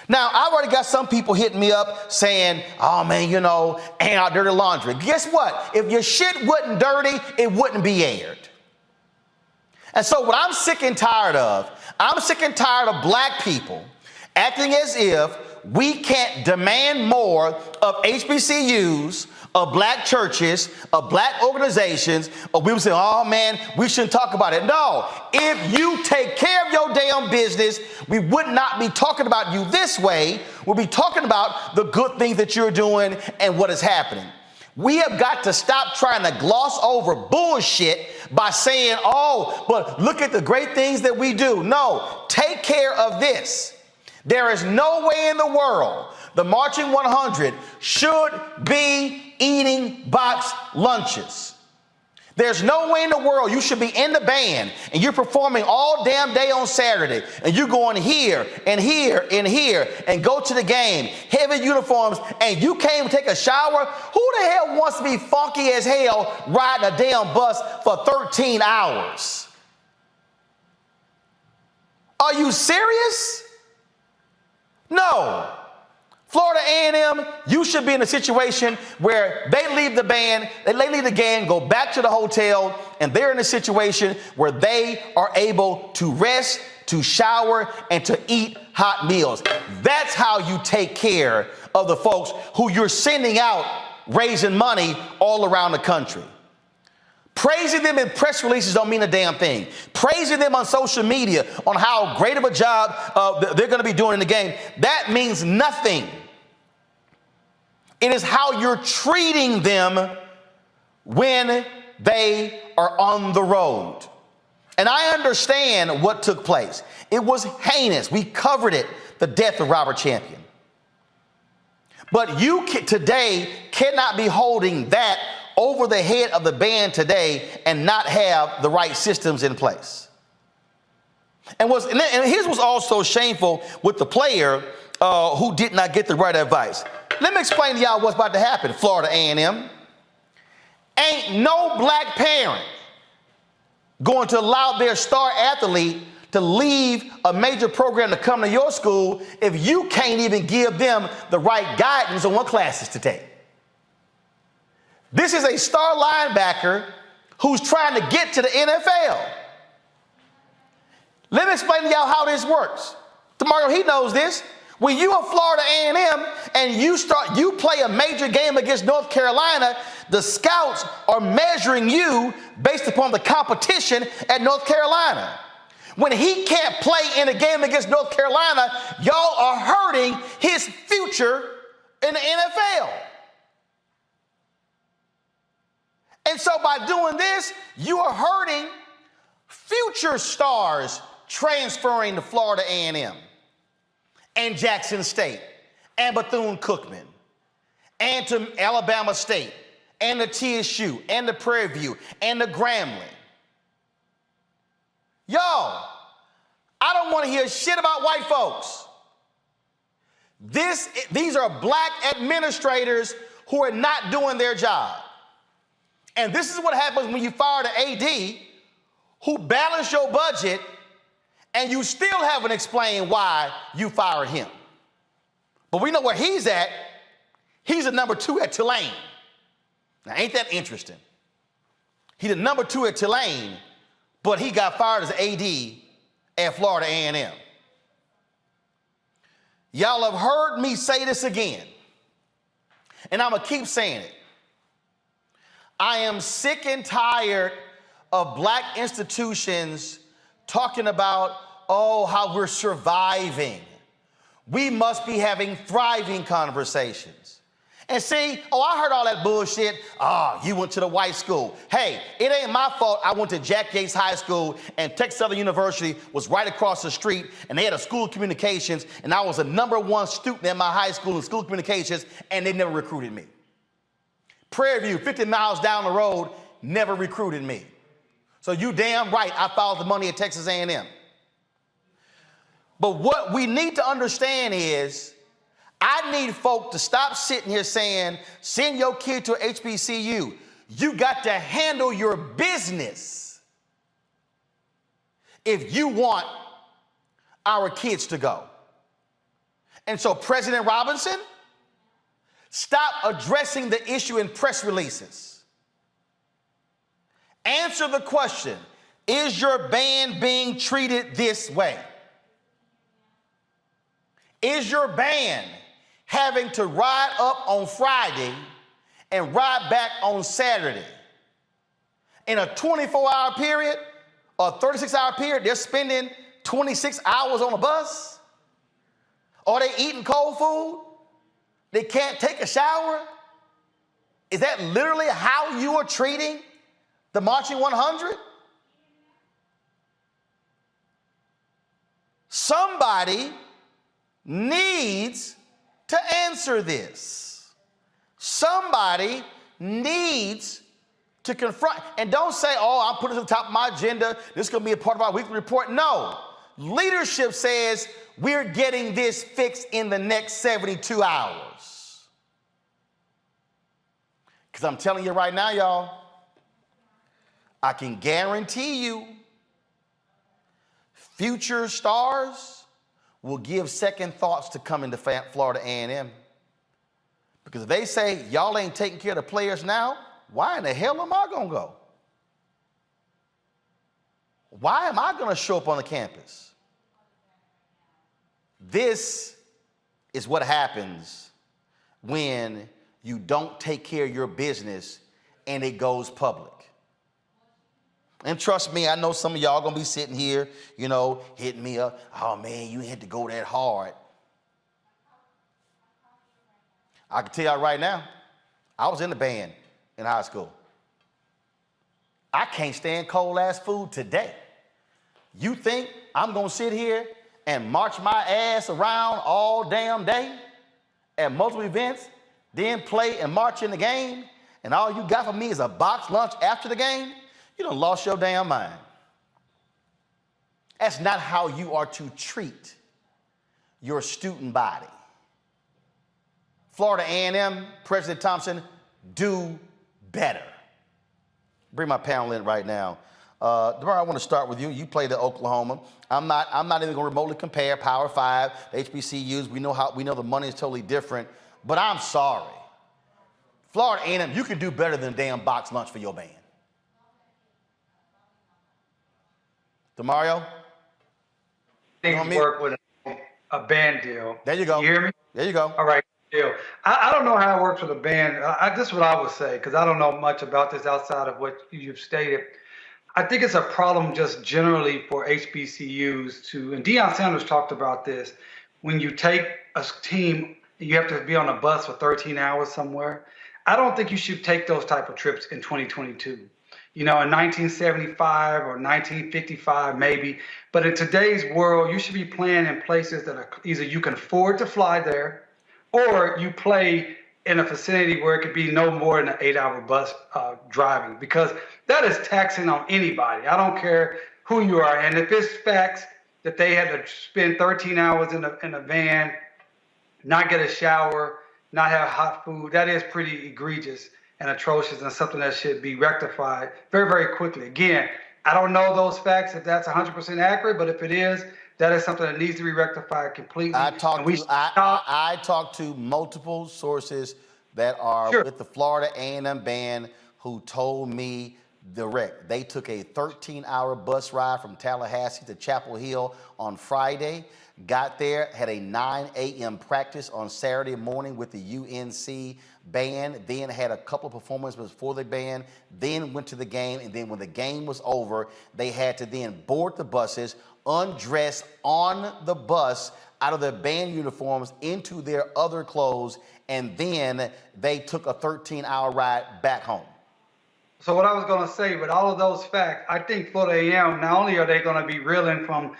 Now, I've already got some people hitting me up saying, oh man, ain't our dirty laundry. Guess what? If your shit wasn't dirty, it wouldn't be aired. And so what I'm sick and tired of black people acting as if we can't demand more of HBCUs, of black churches, of black organizations, or we would say, oh man, we shouldn't talk about it. No, if you take care of your damn business, we would not be talking about you this way. We'll be talking about the good things that you're doing and what is happening. We have got to stop trying to gloss over bullshit by saying, oh, but look at the great things that we do. No, take care of this. There is no way in the world the Marching 100 should be eating box lunches. There's no way in the world you should be in the band and you're performing all damn day on Saturday and you're going here and here and here and go to the game, heavy uniforms, and you can't even take a shower. Who the hell wants to be funky as hell riding a damn bus for 13 hours? Are you serious? No. Florida A&M, you should be in a situation where they leave the band, they leave the game, go back to the hotel, and they're in a situation where they are able to rest, to shower, and to eat hot meals. That's how you take care of the folks who you're sending out raising money all around the country. Praising them in press releases don't mean a damn thing. Praising them on social media on how great of a job they're going to be doing in the game, that means nothing. It is how you're treating them when they are on the road. And I understand what took place. It was heinous. We covered it, the death of Robert Champion. But you today cannot be holding that over the head of the band today and not have the right systems in place. And his was also shameful with the player who did not get the right advice. Let me explain to y'all what's about to happen. Florida A&M. Ain't no black parent going to allow their star athlete to leave a major program to come to your school if you can't even give them the right guidance on what classes to take. This is a star linebacker who's trying to get to the NFL. Let me explain to y'all how this works. Mario, he knows this. When you are Florida A&M and you play a major game against North Carolina, the scouts are measuring you based upon the competition at North Carolina. When he can't play in a game against North Carolina, y'all are hurting his future in the NFL. And so by doing this, you are hurting future stars transferring to Florida A&M and Jackson State and Bethune-Cookman and to Alabama State and the TSU and the Prairie View and the Grambling. Y'all, I don't want to hear shit about white folks. These are black administrators who are not doing their job. And this is what happens when you fire the AD who balanced your budget and you still haven't explained why you fired him. But we know where he's at. He's a number 2 at Tulane. Now, ain't that interesting? He's a number 2 at Tulane, but he got fired as AD at Florida A&M. Y'all have heard me say this again, and I'm going to keep saying it. I am sick and tired of black institutions talking about, oh, how we're surviving. We must be having thriving conversations. And see, oh, I heard all that bullshit. You went to the white school. Hey, it ain't my fault I went to Jack Yates High School and Texas Southern University was right across the street and they had a school of communications and I was a number 1 student in my high school in school of communications and they never recruited me. Prairie View, 50 miles down the road, never recruited me. So you damn right I followed the money at Texas A&M. But what we need to understand is I need folk to stop sitting here saying, send your kid to a HBCU. You got to handle your business if you want our kids to go. And so President Robinson, stop addressing the issue in press releases. Answer the question, is your band being treated this way? Is your band having to ride up on Friday and ride back on Saturday? In a 24-hour period or 36-hour period, they're spending 26 hours on a bus? Are they eating cold food? They can't take a shower? Is that literally how you are treating the Marching 100? Somebody needs to answer this. Somebody needs to confront, and don't say, oh, I'll put it to the top of my agenda. This is going to be a part of our weekly report. No. Leadership says we're getting this fixed in the next 72 hours. Because I'm telling you right now, y'all, I can guarantee you future stars will give second thoughts to coming to Florida A&M. Because if they say, y'all ain't taking care of the players now, why in the hell am I going to go? Why am I going to show up on the campus? This is what happens when you don't take care of your business and it goes public. And trust me, I know some of y'all gonna be sitting here, hitting me up. Oh man, you had to go that hard. I can tell y'all right now, I was in the band in high school. I can't stand cold ass food today. You think I'm going to sit here and march my ass around all damn day at multiple events, then play and march in the game, and all you got for me is a box lunch after the game? You done lost your damn mind. That's not how you are to treat your student body. Florida A&M, President Thompson, do better. Bring my panel in right now. DeMar, I want to start with you. You played at Oklahoma. I'm not even going to remotely compare Power 5, the HBCUs. We know the money is totally different, but I'm sorry. Florida A&M, you can do better than a damn box lunch for your band. DeMario? Things work with a band deal. There you go. You hear me? There you go. All right, deal. I don't know how it works with a band. This is what I would say, because I don't know much about this outside of what you've stated. I think it's a problem just generally for HBCUs to, and Deion Sanders talked about this, when you take a team, you have to be on a bus for 13 hours somewhere. I don't think you should take those type of trips in 2022. You know, in 1975 or 1955, maybe. But in today's world, you should be playing in places that are either you can afford to fly there, or you play in a vicinity where it could be no more than an 8-hour bus driving, because that is taxing on anybody. I don't care who you are. And if it's facts that they had to spend 13 hours in a van, not get a shower, not have hot food, that is pretty egregious and atrocious, and something that should be rectified very, very quickly. Again, I don't know those facts, if that's 100% accurate, but if it is, that is something that needs to be rectified completely. I talked to multiple sources that are with the Florida A&M band who told me direct. They took a 13-hour bus ride from Tallahassee to Chapel Hill on Friday, got there, had a 9 a.m. practice on Saturday morning with the UNC band, then had a couple of performances for the band, then went to the game, and then when the game was over, they had to then board the buses, undress on the bus out of their band uniforms into their other clothes, and then they took a 13-hour ride back home. So what I was going to say, with all of those facts, I think Florida A&M, not only are they going to be reeling from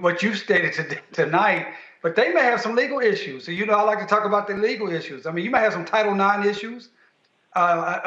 what you stated tonight, but they may have some legal issues. So, you know, I like to talk about the legal issues. I mean, you might have some Title IX issues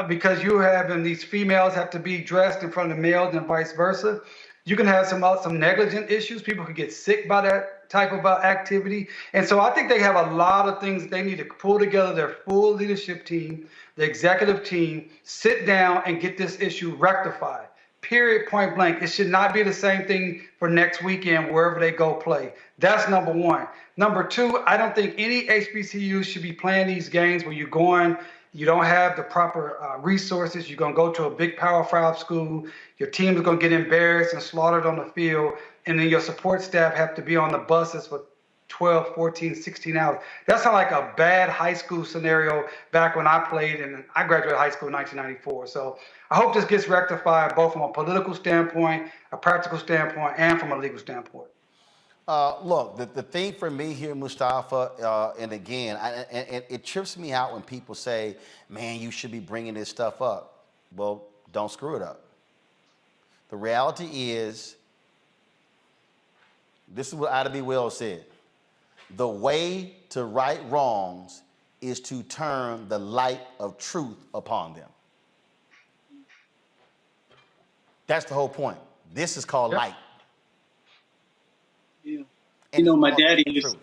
because you having these females have to be dressed in front of males and vice versa. You can have some negligent issues. People could get sick by that type of activity. And so I think they have a lot of things that they need to pull together their full leadership team, the executive team, sit down and get this issue rectified. Period, point blank. It should not be the same thing for next weekend wherever they go play. That's number one. Number two, I don't think any HBCU should be playing these games where you're going, you don't have the proper resources. You're going to go to a big Power 5 school. Your team is going to get embarrassed and slaughtered on the field. And then your support staff have to be on the buses for 12, 14, 16 hours. That sounds like a bad high school scenario back when I played, and I graduated high school in 1994. So I hope this gets rectified both from a political standpoint, a practical standpoint, and from a legal standpoint. Look, the thing for me here, Mustafa, and again, it trips me out when people say, man, you should be bringing this stuff up. Well, don't screw it up. The reality is, this is what Ida B. Wells said, the way to right wrongs is to turn the light of truth upon them. That's the whole point. This is called light. Yeah. You know, my daddy used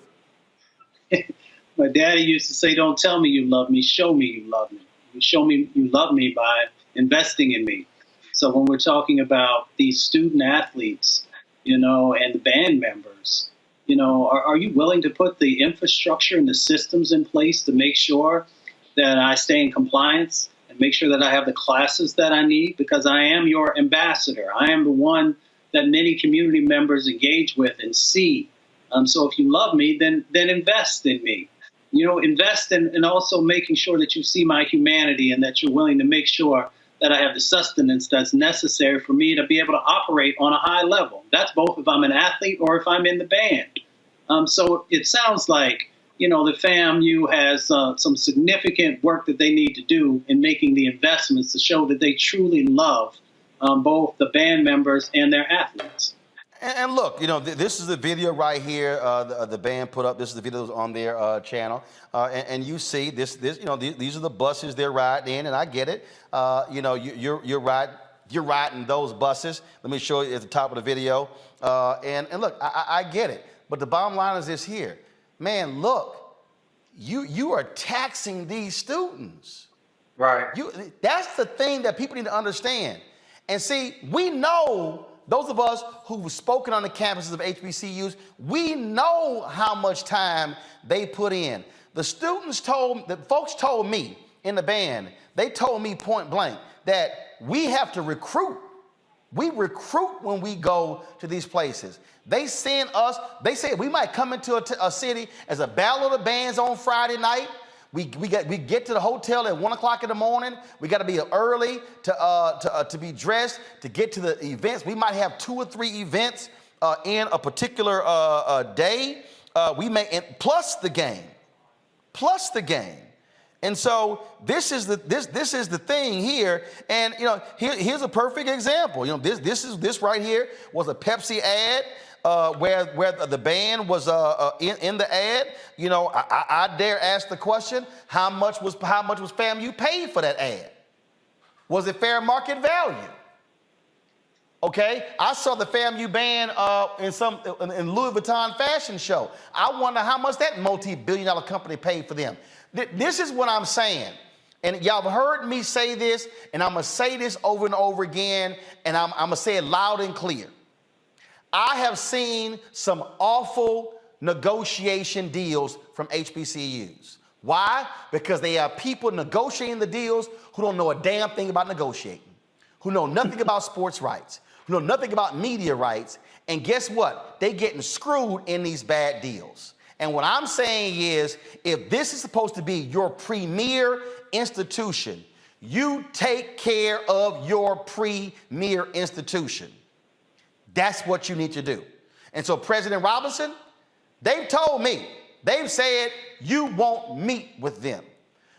to say, don't tell me you love me, show me you love me. You show me you love me by investing in me. So when we're talking about these student athletes, you know, and the band members, you know, are you willing to put the infrastructure and the systems in place to make sure that I stay in compliance and make sure that I have the classes that I need? Because I am your ambassador. I am the one that many community members engage with and see. So if you love me, then invest in me. You know, invest in also making sure that you see my humanity and that you're willing to make sure that I have the sustenance that's necessary for me to be able to operate on a high level. That's both if I'm an athlete or if I'm in the band. So it sounds like, you know, the FAMU has some significant work that they need to do in making the investments to show that they truly love both the band members and their athletes. And look, this is the video right here. The band put up. This is the video on their channel, and you see this. These are the buses they're riding in, and I get it. You're riding those buses. Let me show you at the top of the video. And look, I get it. But the bottom line is this here, man. Look, you are taxing these students. Right. That's the thing that people need to understand. And see, we know. Those of us who've spoken on the campuses of HBCUs, we know how much time they put in. The folks told me in the band, they told me point blank that we have to recruit. We recruit when we go to these places. They send us, they say we might come into a city as a battle of the bands on Friday night. We get to the hotel at 1 o'clock in the morning. We got to be early to be dressed to get to the events. We might have 2 or 3 events in a particular day. Plus the game. And so this is the thing here. And here's a perfect example. This right here was a Pepsi ad. Where the band was in the ad. I dare ask the question: how much was FAMU paid for that ad? Was it fair market value? Okay, I saw the FAMU band in Louis Vuitton fashion show. I wonder how much that multi-billion-dollar company paid for them. This is what I'm saying. And y'all have heard me say this, and I'm gonna say this over and over again, and I'm gonna say it loud and clear. I have seen some awful negotiation deals from HBCUs. Why? Because they are people negotiating the deals who don't know a damn thing about negotiating, who know nothing about sports rights, who know nothing about media rights, and guess what? They getting screwed in these bad deals. And what I'm saying is, if this is supposed to be your premier institution, you take care of your premier institution. That's what you need to do. And so President Robinson, they've told me, they've said you won't meet with them.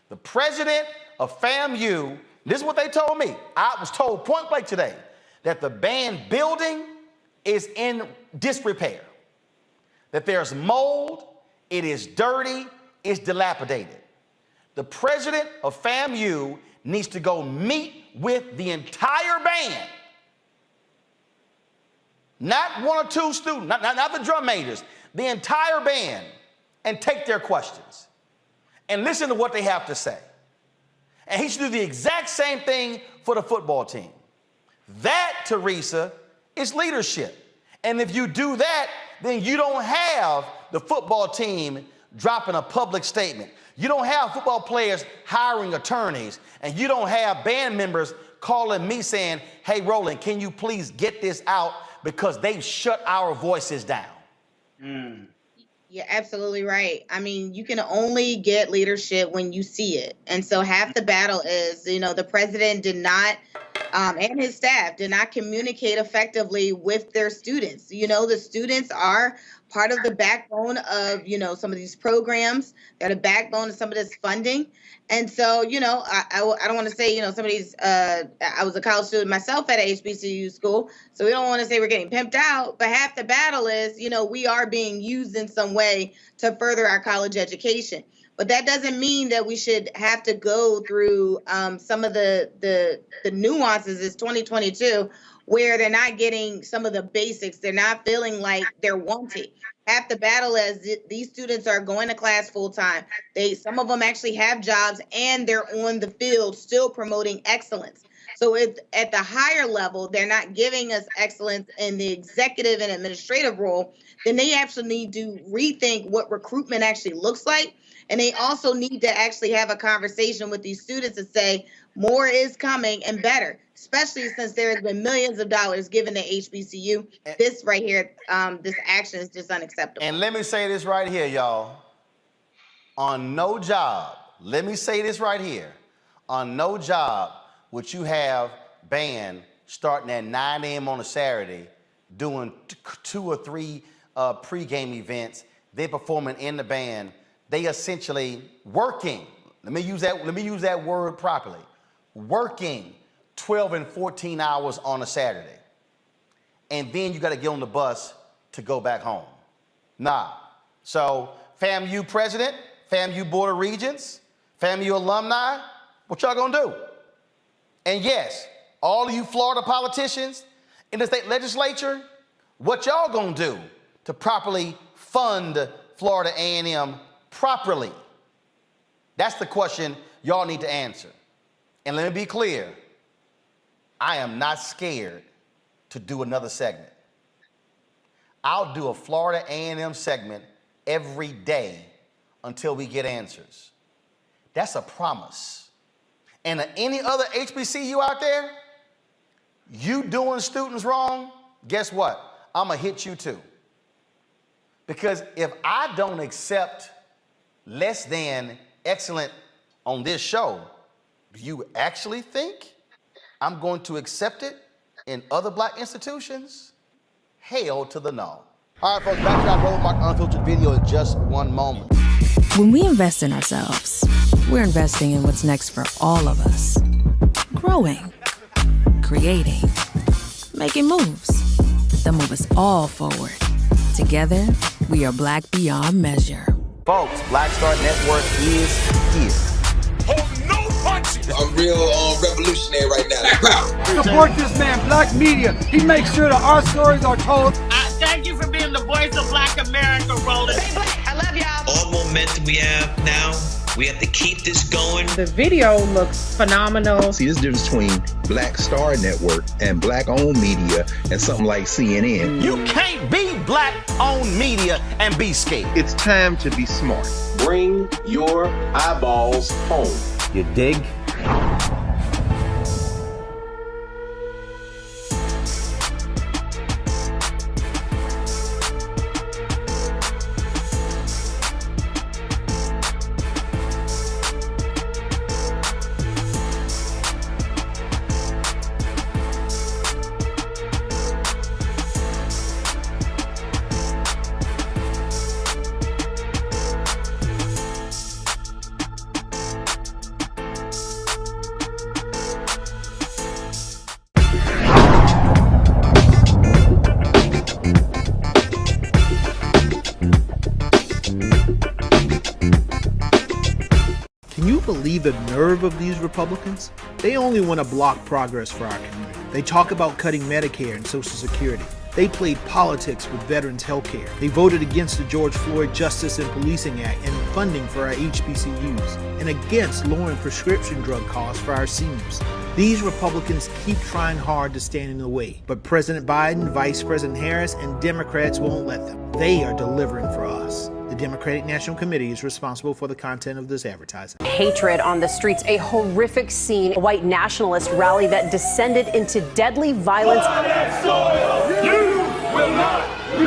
The president of FAMU, this is what they told me. I was told point blank today that the band building is in disrepair, that there's mold, it is dirty, it's dilapidated. The president of FAMU needs to go meet with the entire band. Not 1 or 2 students, not the drum majors, the entire band, and take their questions and listen to what they have to say. And he should do the exact same thing for the football team. That, Teresa, is leadership. And if you do that, then you don't have the football team dropping a public statement. You don't have football players hiring attorneys, and you don't have band members calling me saying, hey, Roland, can you please get this out because they've shut our voices down. You're absolutely right. I mean, you can only get leadership when you see it. And so half the battle is, the president did not, and his staff did not communicate effectively with their students. The students are part of the backbone of, some of these programs. They're the backbone of some of this funding. And so, I don't want to say, some of these, I was a college student myself at a HBCU school, so we don't want to say we're getting pimped out, but half the battle is, we are being used in some way to further our college education. But that doesn't mean that we should have to go through some of the nuances. It's 2022, where they're not getting some of the basics. They're not feeling like they're wanted. Half the battle is these students are going to class full time. Some of them actually have jobs and they're on the field still promoting excellence. So if at the higher level, they're not giving us excellence in the executive and administrative role, then they actually need to rethink what recruitment actually looks like. And they also need to actually have a conversation with these students and say, more is coming and better, especially since there has been millions of dollars given to HBCU. This right here, this action is just unacceptable. And let me say this right here, y'all. On no job, let me say this right here. On no job would you have band starting at 9 a.m. on a Saturday, doing 2 or 3 pregame events. They're performing in the band. They essentially working. Let me use that word properly. Working 12 and 14 hours on a Saturday. and then you got to get on the bus to go back home. Nah. So FAMU president, FAMU board of regents, FAMU alumni, what y'all gonna do? And yes, all of you Florida politicians in the state legislature, what y'all gonna do to properly fund Florida A&M properly? That's the question y'all need to answer. And let me be clear, I am not scared to do another segment. I'll do a Florida A&M segment every day until we get answers. That's a promise. And any other HBCU out there, you doing students wrong, guess what? I'm gonna hit you too. Because if I don't accept less than excellent on this show, do you actually think I'm going to accept it in other black institutions? Hell to the no. All right, folks, back to our Road Mark Unfiltered video in just one moment. When we invest in ourselves, we're investing in what's next for all of us. Growing, creating, making moves that move us all forward. Together, we are Black beyond measure. Folks, Black Star Network is here. Oh, no punches! I'm real revolutionary right now. Support this man, Black Media. He makes sure that our stories are told. Thank you for being the voice of Black America, Roland. Stay black. I love y'all. All momentum we have now, we have to keep this going. The video looks phenomenal. See, this difference between Black Star Network and black-owned media and something like CNN. You can't be black-owned media and be scared. It's time to be smart. Bring your eyeballs home. You dig? Can you believe the nerve of these Republicans? They only want to block progress for our community. They talk about cutting Medicare and Social Security. They played politics with veterans' health care. They voted against the George Floyd Justice and Policing Act and funding for our HBCUs, and against lowering prescription drug costs for our seniors. These Republicans keep trying hard to stand in the way, but President Biden, Vice President Harris, and Democrats won't let them. They are delivering for us. The Democratic National Committee is responsible for the content of this advertising. Hatred on the streets, a horrific scene, a white nationalist rally that descended into deadly violence.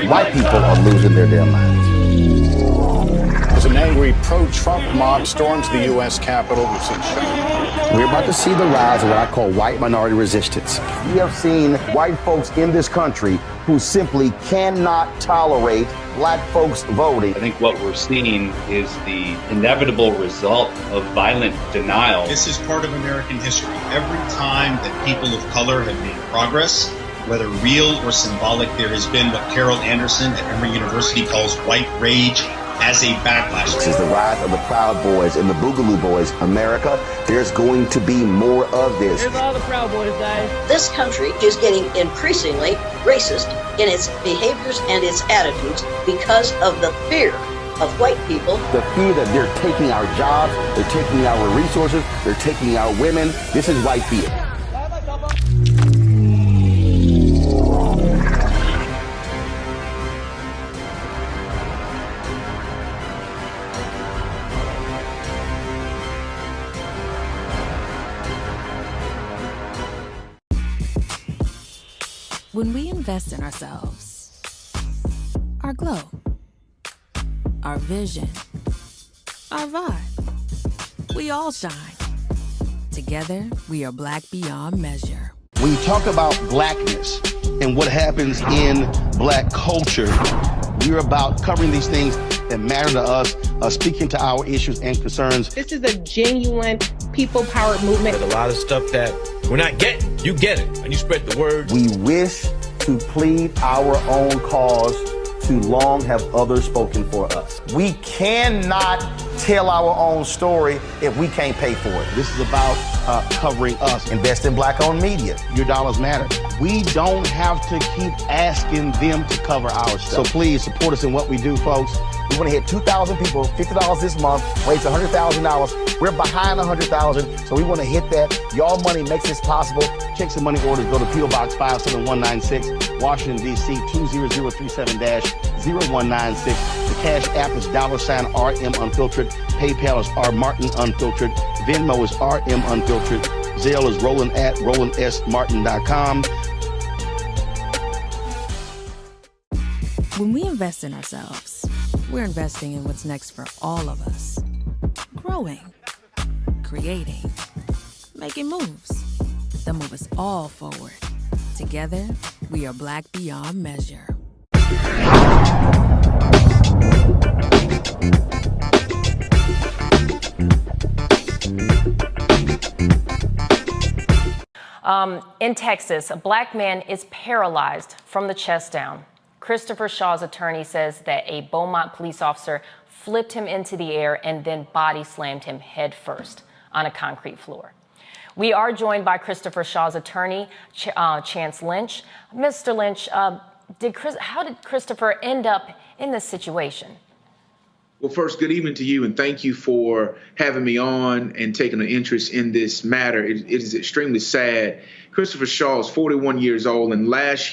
White people are losing their damn minds. As an angry pro-Trump mob storms the U.S. Capitol, we've seen shooting. We're about to see the rise of what I call white minority resistance. We have seen white folks in this country who simply cannot tolerate black folks voting. I think what we're seeing is the inevitable result of violent denial. This is part of American history. Every time that people of color have made progress, whether real or symbolic, there has been what Carol Anderson at Emory University calls white rage as a backlash. This is the rise of the Proud Boys and the Boogaloo Boys. America, there's going to be more of this. Here's all the Proud Boys, guys. This country is getting increasingly racist in its behaviors and its attitudes because of the fear of white people. The fear that they're taking our jobs, they're taking our resources, they're taking our women. This is white fear. When we invest in ourselves, our glow, our vision, our vibe, we all shine. Together, we are Black beyond measure. When you talk about blackness and what happens in black culture, we're about covering these things that matter to us, speaking to our issues and concerns. This is a genuine people-powered movement. There's a lot of stuff that we're not getting. You get it, and you spread the word. We wish to plead our own cause. Too long have others spoken for us. We cannot tell our own story if we can't pay for it. This is about covering us. Invest in black-owned media. Your dollars matter. We don't have to keep asking them to cover our stuff. So please support us in what we do, folks. We want to hit 2,000 people, $50 this month, raise $100,000. We're behind 100,000, so we want to hit that. Your money makes this possible. Checks and money orders go to P.O. Box 57196, Washington, D.C. 20037-0196. The Cash App is $RM Unfiltered. PayPal is R Martin Unfiltered. Venmo is RM Unfiltered. Zelle is Roland at RolandSMartin.com. When we invest in ourselves, we're investing in what's next for all of us. Growing, creating, making moves that move us all forward. Together, we are Black beyond measure. In Texas, a black man is paralyzed from the chest down. Christopher Shaw's attorney says that a Beaumont police officer flipped him into the air and then body slammed him head first on a concrete floor. We are joined by Christopher Shaw's attorney, Chance Lynch. Mr. Lynch, how did Christopher end up in this situation? Well, first, good evening to you, and thank you for having me on and taking an interest in this matter. It is extremely sad. Christopher Shaw is 41 years old, and last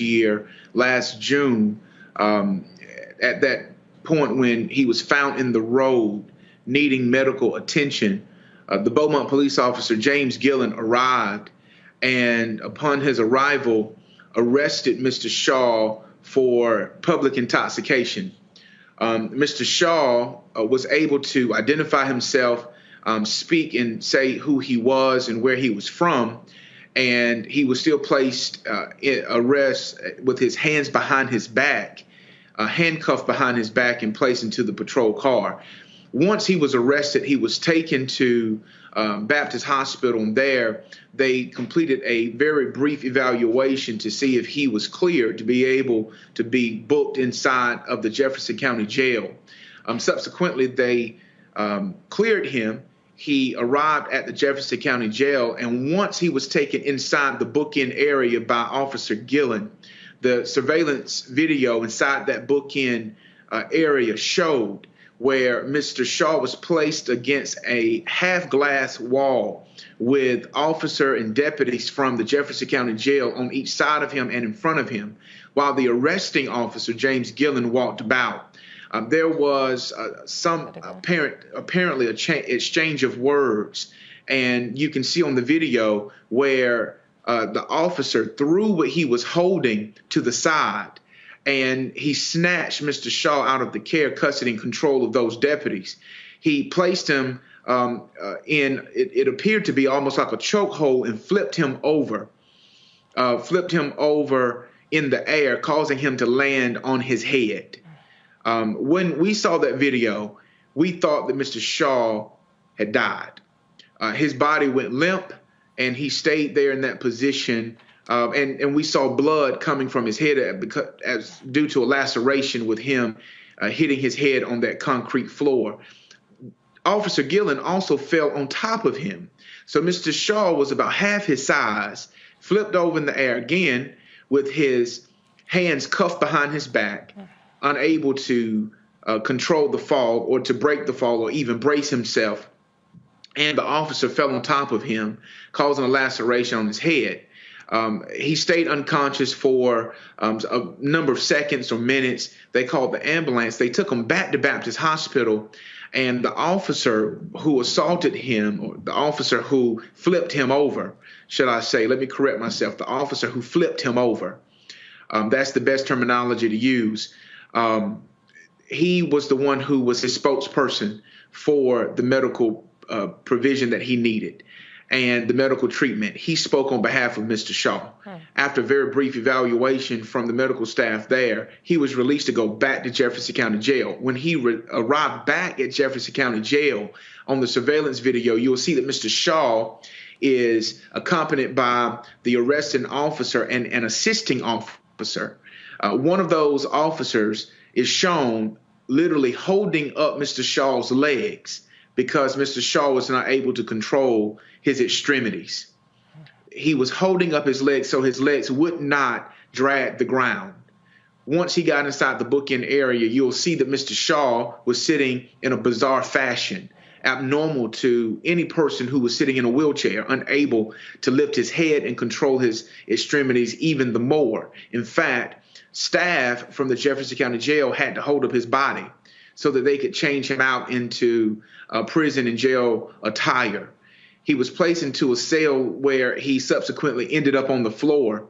June, at that point when he was found in the road needing medical attention, the Beaumont police officer, James Gillen, arrived, and upon his arrival, arrested Mr. Shaw for public intoxication. Mr. Shaw was able to identify himself, speak and say who he was and where he was from, and he was still placed in arrest with his hands behind his back, handcuffed behind his back and placed into the patrol car. Once he was arrested, he was taken to Baptist Hospital, and there they completed a very brief evaluation to see if he was cleared to be able to be booked inside of the Jefferson County Jail. Subsequently, they cleared him. He arrived at the Jefferson County Jail, and once he was taken inside the bookend area by Officer Gillen, the surveillance video inside that bookend area showed where Mr. Shaw was placed against a half-glass wall with officer and deputies from the Jefferson County Jail on each side of him and in front of him, while the arresting officer, James Gillen, walked about. There was some apparently exchange of words, and you can see on the video where the officer threw what he was holding to the side, and he snatched Mr. Shaw out of the care, custody, and control of those deputies. He placed him in, it appeared to be almost like a chokehold, and flipped him over in the air, causing him to land on his head. When we saw that video, we thought that Mr. Shaw had died. His body went limp, and he stayed there in that position. And we saw blood coming from his head due to a laceration with him hitting his head on that concrete floor. Officer Gillen also fell on top of him. So Mr. Shaw was about half his size, flipped over in the air again with his hands cuffed behind his back, unable to control the fall or to break the fall or even brace himself. And the officer fell on top of him, causing a laceration on his head. He stayed unconscious for a number of seconds or minutes. They called the ambulance. They took him back to Baptist Hospital, and the officer who assaulted him, or the officer who flipped him over, should I say, let me correct myself, the officer who flipped him over, that's the best terminology to use. He was the one who was his spokesperson for the medical provision that he needed and the medical treatment. He spoke on behalf of Mr. Shaw. After a very brief evaluation from the medical staff there, he was released to go back to Jefferson County Jail. When he arrived back at Jefferson County Jail, on the surveillance video, you will see that Mr. Shaw is accompanied by the arresting officer and an assisting officer officer. One of those officers is shown literally holding up Mr. Shaw's legs because Mr. Shaw was not able to control his extremities. He was holding up his legs so his legs would not drag the ground. Once he got inside the bookend area, you'll see that Mr. Shaw was sitting in a bizarre fashion, abnormal to any person who was sitting in a wheelchair, unable to lift his head and control his extremities even the more. In fact, staff from the Jefferson County Jail had to hold up his body so that they could change him out into prison and jail attire. He was placed into a cell where he subsequently ended up on the floor,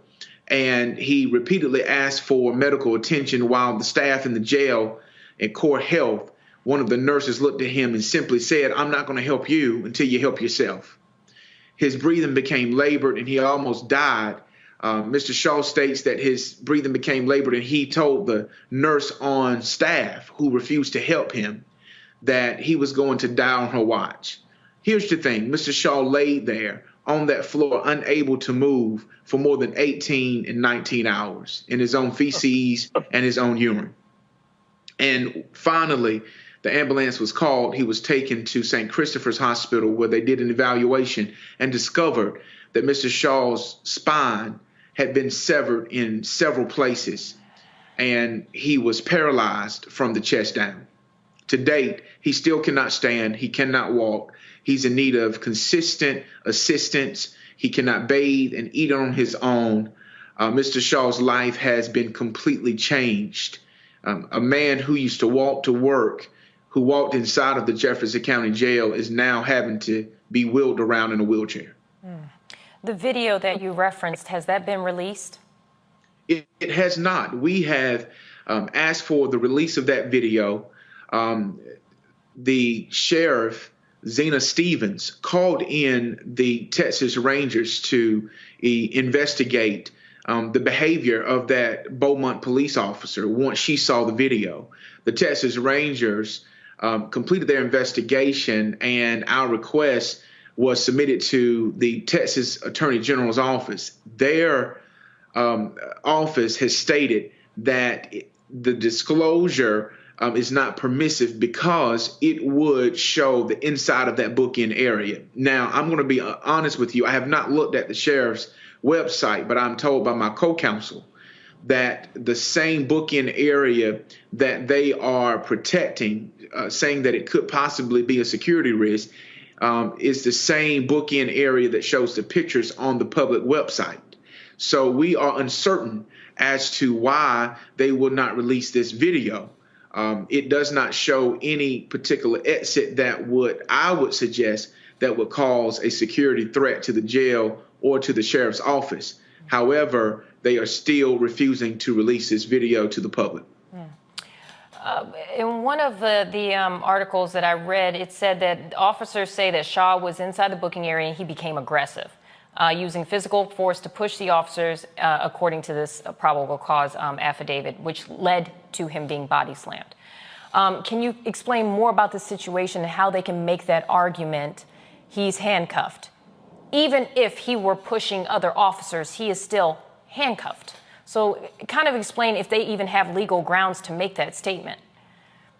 and he repeatedly asked for medical attention while the staff in the jail and Core Health, one of the nurses looked at him and simply said, "I'm not going to help you until you help yourself." His breathing became labored and he almost died. Mr. Shaw states that his breathing became labored and he told the nurse on staff who refused to help him that he was going to die on her watch. Here's the thing. Mr. Shaw laid there on that floor, unable to move for more than 18 and 19 hours in his own feces and his own urine. And finally, the ambulance was called. He was taken to St. Christopher's Hospital where they did an evaluation and discovered that Mr. Shaw's spine had been severed in several places and he was paralyzed from the chest down. To date, he still cannot stand. He cannot walk. He's in need of consistent assistance. He cannot bathe and eat on his own. Mr. Shaw's life has been completely changed. A man who used to walk to work, who walked inside of the Jefferson County Jail, is now having to be wheeled around in a wheelchair. The video that you referenced, has that been released? It has not. We have asked for the release of that video. The sheriff, Zena Stevens, called in the Texas Rangers to investigate the behavior of that Beaumont police officer once she saw the video. The Texas Rangers completed their investigation, and our request was submitted to the Texas Attorney General's office. Their office has stated that the disclosure is not permissive because it would show the inside of that bookend area. Now, I'm going to be honest with you. I have not looked at the sheriff's website, but I'm told by my co-counsel that the same bookend area that they are protecting, saying that it could possibly be a security risk, is the same bookend area that shows the pictures on the public website. So we are uncertain as to why they will not release this video. It does not show any particular exit that I would suggest that would cause a security threat to the jail or to the sheriff's office. However, they are still refusing to release this video to the public. In one of the articles that I read, it said that officers say that Shaw was inside the booking area and he became aggressive, using physical force to push the officers, according to this probable cause affidavit, which led to him being body slammed. Can you explain more about the situation and how they can make that argument? He's handcuffed. Even if he were pushing other officers, he is still handcuffed. So kind of explain if they even have legal grounds to make that statement.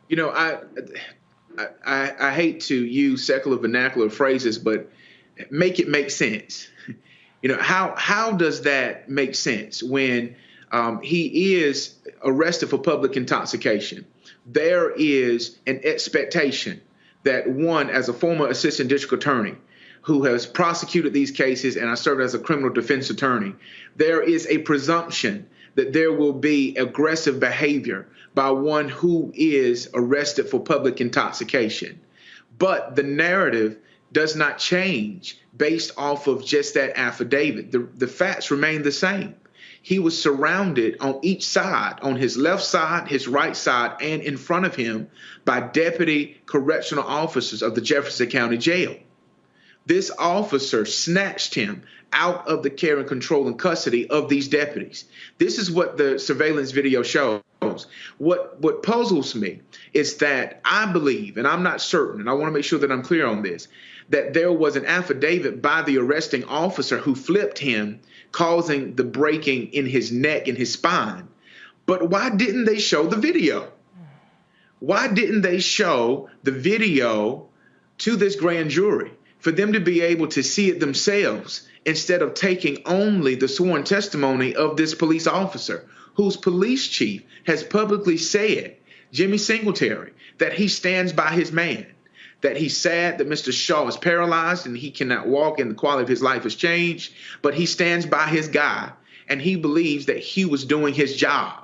You know, I hate to use secular vernacular phrases, but make it make sense. You know, how does that make sense when he is arrested for public intoxication? There is an expectation that one, as a former assistant district attorney who has prosecuted these cases, and I served as a criminal defense attorney, there is a presumption that there will be aggressive behavior by one who is arrested for public intoxication. But the narrative does not change based off of just that affidavit. The facts remain the same. He was surrounded on each side, on his left side, his right side, and in front of him by deputy correctional officers of the Jefferson County Jail. This officer snatched him out of the care and control and custody of these deputies. This is what the surveillance video shows. else. What puzzles me is that I believe, and I'm not certain, and I want to make sure that I'm clear on this, that there was an affidavit by the arresting officer who flipped him, causing the breaking in his neck and his spine. But why didn't they show the video? Why didn't they show the video to this grand jury for them to be able to see it themselves instead of taking only the sworn testimony of this police officer whose police chief has publicly said, Jimmy Singletary, that he stands by his man, that he's sad that Mr. Shaw is paralyzed and he cannot walk and the quality of his life has changed, but he stands by his guy and he believes that he was doing his job.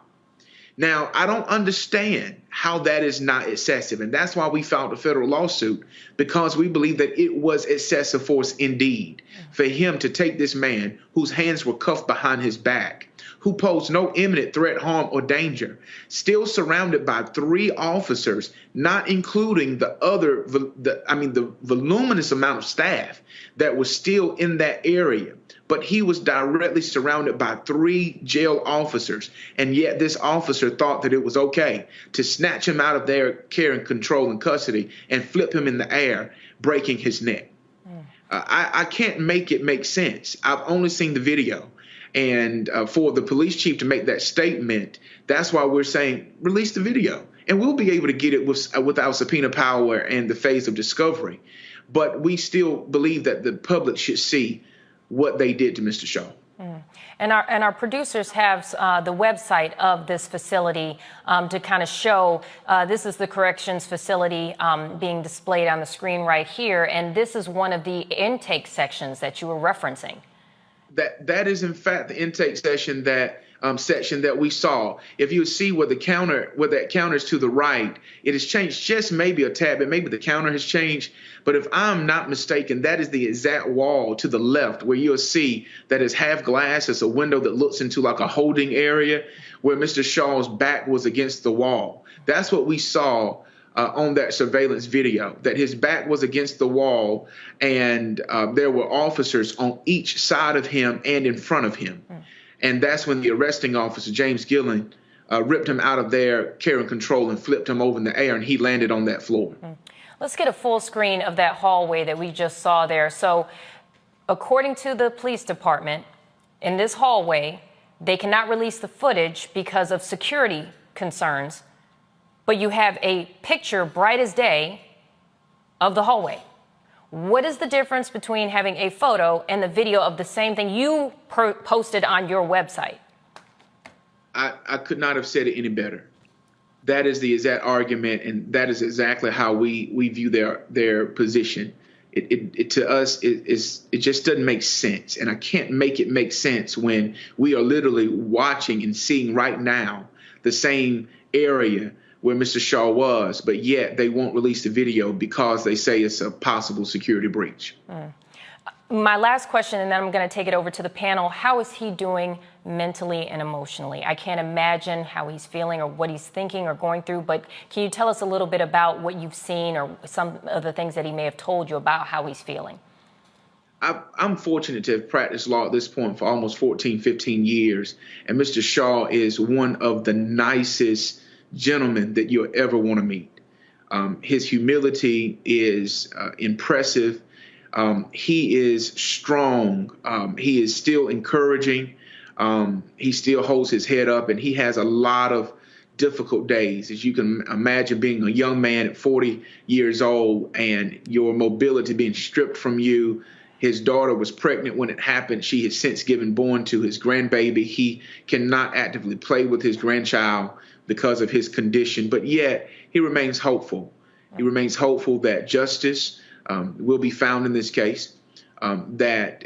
Now, I don't understand how that is not excessive, and that's why we filed a federal lawsuit, because we believe that it was excessive force indeed for him to take this man whose hands were cuffed behind his back, who posed no imminent threat, harm, or danger, still surrounded by 3 officers, not including the voluminous amount of staff that was still in that area. But he was directly surrounded by 3 jail officers, and yet this officer thought that it was okay to snatch him out of their care and control and custody and flip him in the air, breaking his neck. I can't make it make sense. I've only seen the video. And for the police chief to make that statement, that's why we're saying release the video. And we'll be able to get it without subpoena power and the phase of discovery. But we still believe that the public should see what they did to Mr. Shaw. And our producers have the website of this facility to kind of show this is the corrections facility being displayed on the screen right here. And this is one of the intake sections that you were referencing. That is, in fact, the intake section that we saw. If you see where that counter is to the right, it has changed just maybe a tad bit. Maybe the counter has changed. But if I'm not mistaken, that is the exact wall to the left where you'll see that is half glass. It's a window that looks into like a holding area where Mr. Shaw's back was against the wall. That's what we saw on that surveillance video, that his back was against the wall and there were officers on each side of him and in front of him. And that's when the arresting officer, James Gillen, ripped him out of their care and control and flipped him over in the air, and he landed on that floor. Let's get a full screen of that hallway that we just saw there. So according to the police department, in this hallway, they cannot release the footage because of security concerns, but you have a picture bright as day of the hallway. What is the difference between having a photo and the video of the same thing you posted on your website? I could not have said it any better. That is the exact argument, and that is exactly how we view their position. To us, it just doesn't make sense, and I can't make it make sense when we are literally watching and seeing right now the same area where Mr. Shaw was, but yet they won't release the video because they say it's a possible security breach. My last question, and then I'm going to take it over to the panel. How is he doing mentally and emotionally? I can't imagine how he's feeling or what he's thinking or going through, but can you tell us a little bit about what you've seen or some of the things that he may have told you about how he's feeling? I'm fortunate to have practiced law at this point for almost 14, 15 years, and Mr. Shaw is one of the nicest gentlemen that you'll ever want to meet. His humility is impressive. He is strong. He is still encouraging. He still holds his head up, and he has a lot of difficult days. As you can imagine, being a young man at 40 years old and your mobility being stripped from you. His daughter was pregnant when it happened. She has since given born to his grandbaby. He cannot actively play with his grandchild because of his condition, but yet he remains hopeful. He remains hopeful that justice will be found in this case, that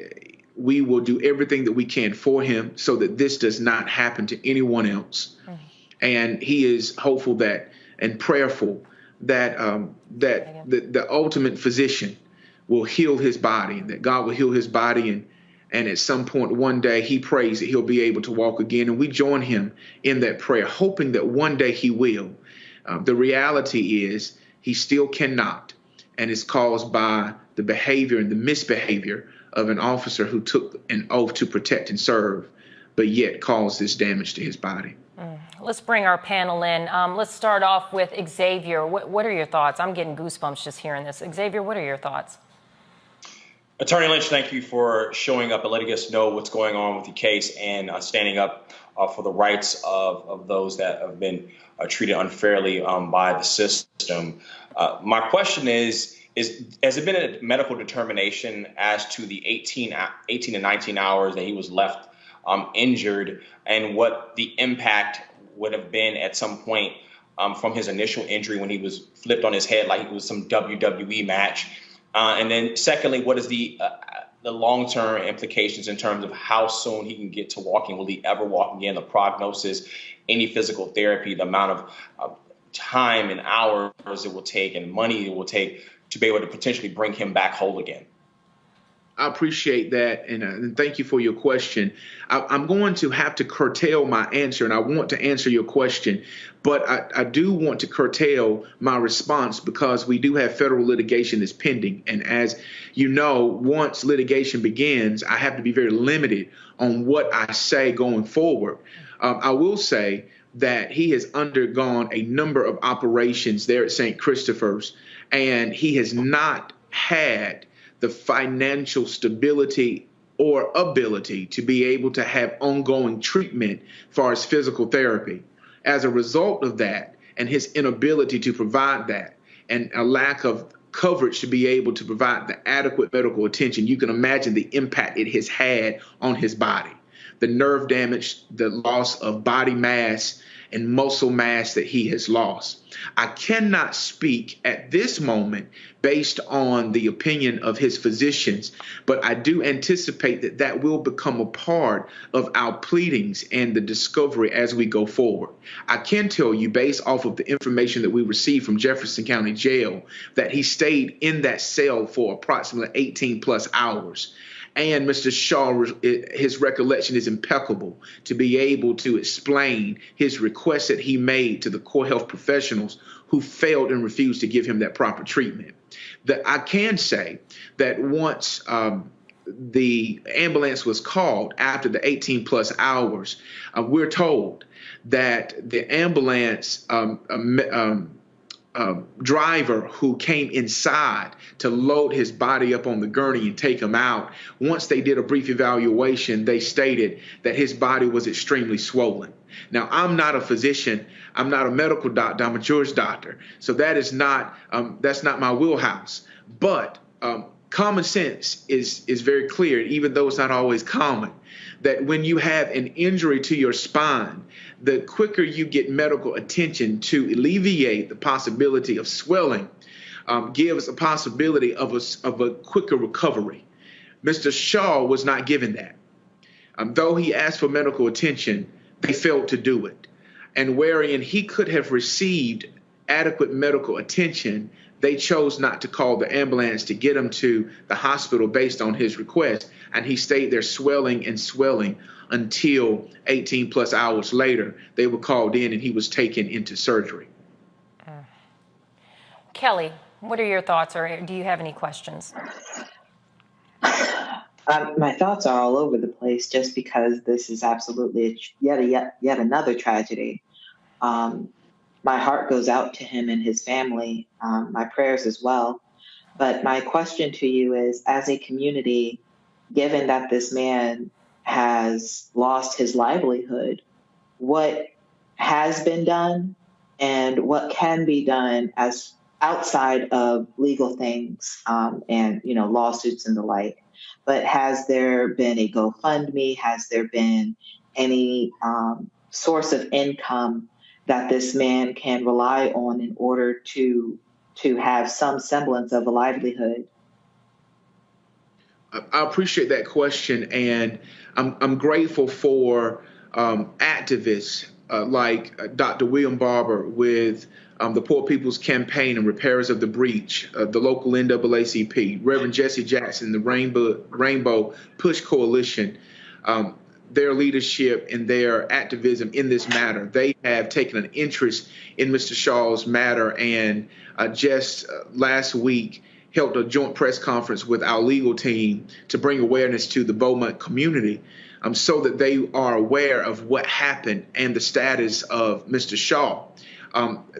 we will do everything that we can for him so that this does not happen to anyone else. And he is hopeful that and prayerful that the ultimate physician will heal his body, that God will heal his body, and at some point one day he prays that he'll be able to walk again, and we join him in that prayer, hoping that one day he will. The reality is he still cannot, and it's caused by the behavior and the misbehavior of an officer who took an oath to protect and serve, but yet caused this damage to his body. Let's bring our panel in. Let's start off with Xavier. What are your thoughts? I'm getting goosebumps just hearing this. Xavier, what are your thoughts? Attorney Lynch, thank you for showing up and letting us know what's going on with the case and standing up for the rights of those that have been treated unfairly by the system. My question is, has it been a medical determination as to the 18 to 19 hours that he was left injured and what the impact would have been at some point from his initial injury when he was flipped on his head like it was some WWE match? And then secondly, what is the long-term implications in terms of how soon he can get to walking? Will he ever walk again? The prognosis, any physical therapy, the amount of time and hours it will take and money it will take to be able to potentially bring him back whole again? I appreciate that, and thank you for your question. I'm going to have to curtail my answer, and I want to answer your question, but I do want to curtail my response because we do have federal litigation that's pending. And as you know, once litigation begins, I have to be very limited on what I say going forward. I will say that he has undergone a number of operations there at St. Christopher's, and he has not had the financial stability or ability to be able to have ongoing treatment for his physical therapy. As a result of that and his inability to provide that and a lack of coverage to be able to provide the adequate medical attention, you can imagine the impact it has had on his body. The nerve damage, the loss of body mass and muscle mass that he has lost. I cannot speak at this moment based on the opinion of his physicians, but I do anticipate that that will become a part of our pleadings and the discovery as we go forward. I can tell you, based off of the information that we received from Jefferson County Jail, that he stayed in that cell for approximately 18 plus hours. And Mr. Shaw, his recollection is impeccable to be able to explain his request that he made to the core health professionals who failed and refused to give him that proper treatment. That I can say that once the ambulance was called after the 18 plus hours, we're told that the ambulance driver who came inside to load his body up on the gurney and take him out, once they did a brief evaluation, they stated that his body was extremely swollen. Now, I'm not a physician. I'm not a medical doctor. I'm a Jewish doctor. So that is not, that's not my wheelhouse. But common sense is very clear, even though it's not always common, that when you have an injury to your spine, the quicker you get medical attention to alleviate the possibility of swelling, gives a possibility of a quicker recovery. Mr. Shaw was not given that. Though he asked for medical attention, they failed to do it. And wherein he could have received adequate medical attention, they chose not to call the ambulance to get him to the hospital based on his request. And he stayed there swelling and swelling until 18 plus hours later, they were called in and he was taken into surgery. Kelly, what are your thoughts, or do you have any questions? My thoughts are all over the place just because this is absolutely yet another tragedy. My heart goes out to him and his family, my prayers as well. But my question to you is, as a community, given that this man has lost his livelihood, what has been done and what can be done as outside of legal things and lawsuits and the like? But has there been a GoFundMe? Has there been any source of income that this man can rely on in order to have some semblance of a livelihood? I appreciate that question, and I'm grateful for activists like Dr. William Barber with the Poor People's Campaign and Repairers of the Breach, the local NAACP, Reverend Jesse Jackson, the Rainbow Push Coalition, their leadership and their activism in this matter. They have taken an interest in Mr. Shaw's matter, and just last week held a joint press conference with our legal team to bring awareness to the Beaumont community, so that they are aware of what happened and the status of Mr. Shaw.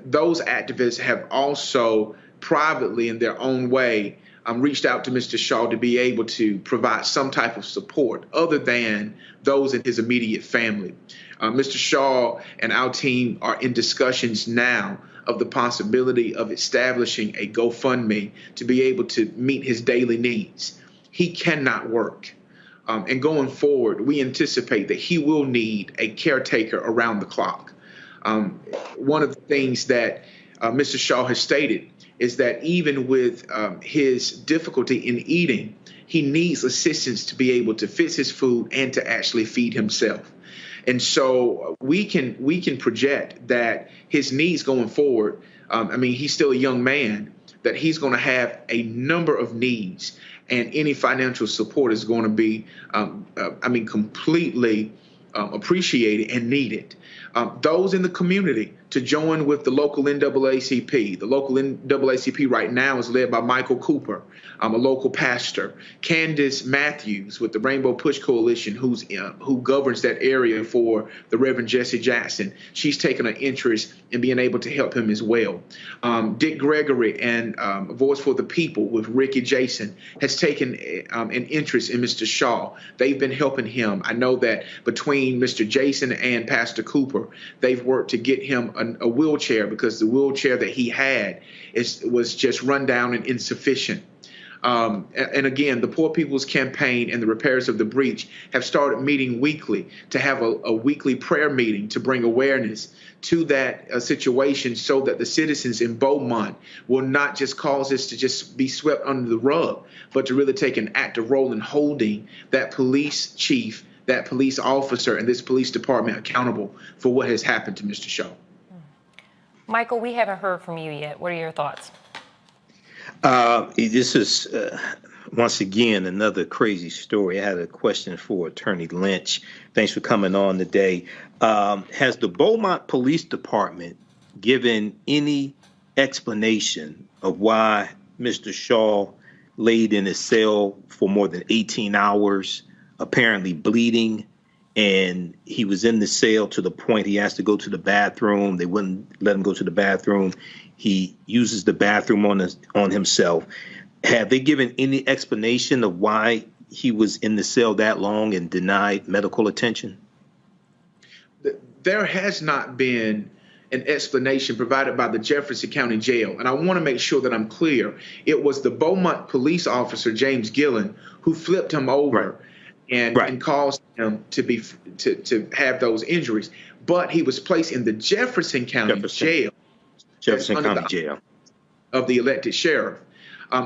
Those activists have also privately, in their own way, reached out to Mr. Shaw to be able to provide some type of support other than those in his immediate family. Mr. Shaw and our team are in discussions now of the possibility of establishing a GoFundMe to be able to meet his daily needs. He cannot work. And going forward, we anticipate that he will need a caretaker around the clock. One of the things that Mr. Shaw has stated is that even with his difficulty in eating, he needs assistance to be able to fix his food and to actually feed himself. And so we can project that his needs going forward, he's still a young man, that he's going to have a number of needs, and any financial support is going to be, completely appreciated and needed. Those in the community to join with the local NAACP. The local NAACP right now is led by Michael Cooper, a local pastor. Candace Matthews with the Rainbow Push Coalition, who governs that area for the Reverend Jesse Jackson. She's taken an interest in being able to help him as well. Dick Gregory and Voice for the People with Ricky Jason has taken an interest in Mr. Shaw. They've been helping him. I know that between Mr. Jason and Pastor Cooper, they've worked to get him a wheelchair, because the wheelchair that he had was just run down and insufficient. And again, the Poor People's Campaign and the Repairers of the Breach have started meeting weekly to have a weekly prayer meeting to bring awareness to that situation, so that the citizens in Beaumont will not just cause this to just be swept under the rug, but to really take an active role in holding that police chief, that police officer, and this police department accountable for what has happened to Mr. Shaw. Michael, we haven't heard from you yet. What are your thoughts? This is, once again, another crazy story. I had a question for Attorney Lynch. Thanks for coming on today. Has the Beaumont Police Department given any explanation of why Mr. Shaw laid in his cell for more than 18 hours, apparently bleeding, and he was in the cell to the point he has to go to the bathroom? They wouldn't let him go to the bathroom. He uses the bathroom on himself. Have they given any explanation of why he was in the cell that long and denied medical attention? There has not been an explanation provided by the Jefferson County Jail. And I want to make sure that I'm clear. It was the Beaumont police officer, James Gillen, who flipped him over and caused him to have those injuries. But he was placed in the Jefferson County Jail. Jefferson County Jail. Of the elected sheriff.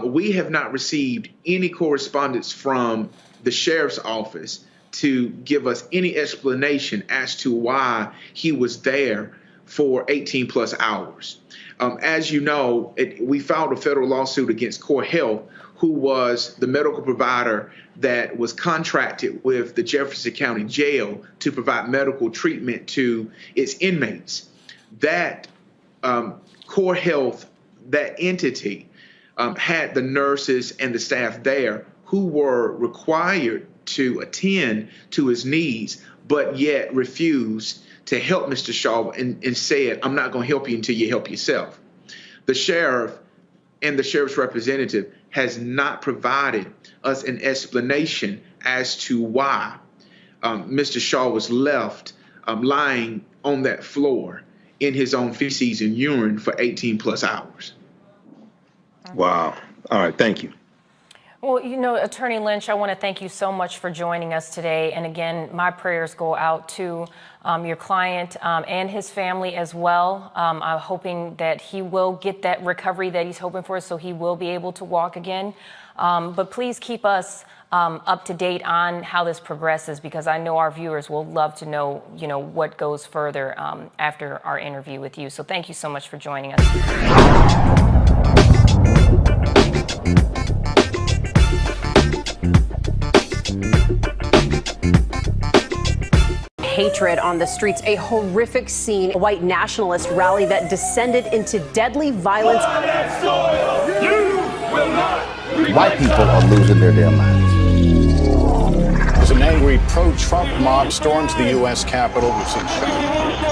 We have not received any correspondence from the sheriff's office to give us any explanation as to why he was there for 18 plus hours. As you know, we filed a federal lawsuit against Core Health, who was the medical provider that was contracted with the Jefferson County Jail to provide medical treatment to its inmates. That Core Health, that entity, had the nurses and the staff there who were required to attend to his needs, but yet refused to help Mr. Shaw and said, "I'm not going to help you until you help yourself." The sheriff and the sheriff's representative has not provided us an explanation as to why Mr. Shaw was left lying on that floor in his own feces and urine for 18 plus hours. Wow. All right. Thank you. Well, Attorney Lynch, I want to thank you so much for joining us today. And again, my prayers go out to your client and his family as well. I'm hoping that he will get that recovery that he's hoping for, so he will be able to walk again. But please keep us up to date on how this progresses, because I know our viewers will love to know, what goes further after our interview with you. So thank you so much for joining us. Hatred on the streets, a horrific scene, a white nationalist rally that descended into deadly violence. You will not White people are losing their damn minds. As an angry pro-Trump mob storms the U.S. Capitol, we've seen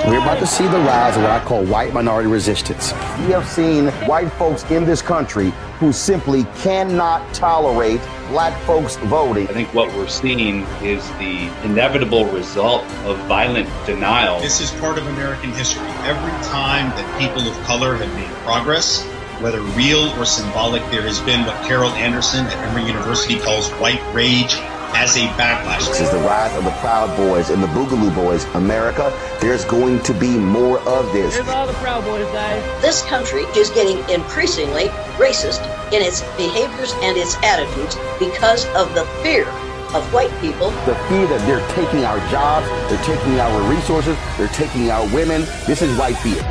We're about to see the rise of what I call white minority resistance. We have seen white folks in this country who simply cannot tolerate black folks voting. I think what we're seeing is the inevitable result of violent denial. This is part of American history. Every time that people of color have made progress, whether real or symbolic, there has been what Carol Anderson at Emory University calls white rage as a backlash. This is the rise of the Proud Boys and the Boogaloo Boys. America, there's going to be more of this. Here's all the Proud Boys, guys. This country is getting increasingly racist in its behaviors and its attitudes because of the fear of white people. The fear that they're taking our jobs, they're taking our resources, they're taking our women. This is white fear.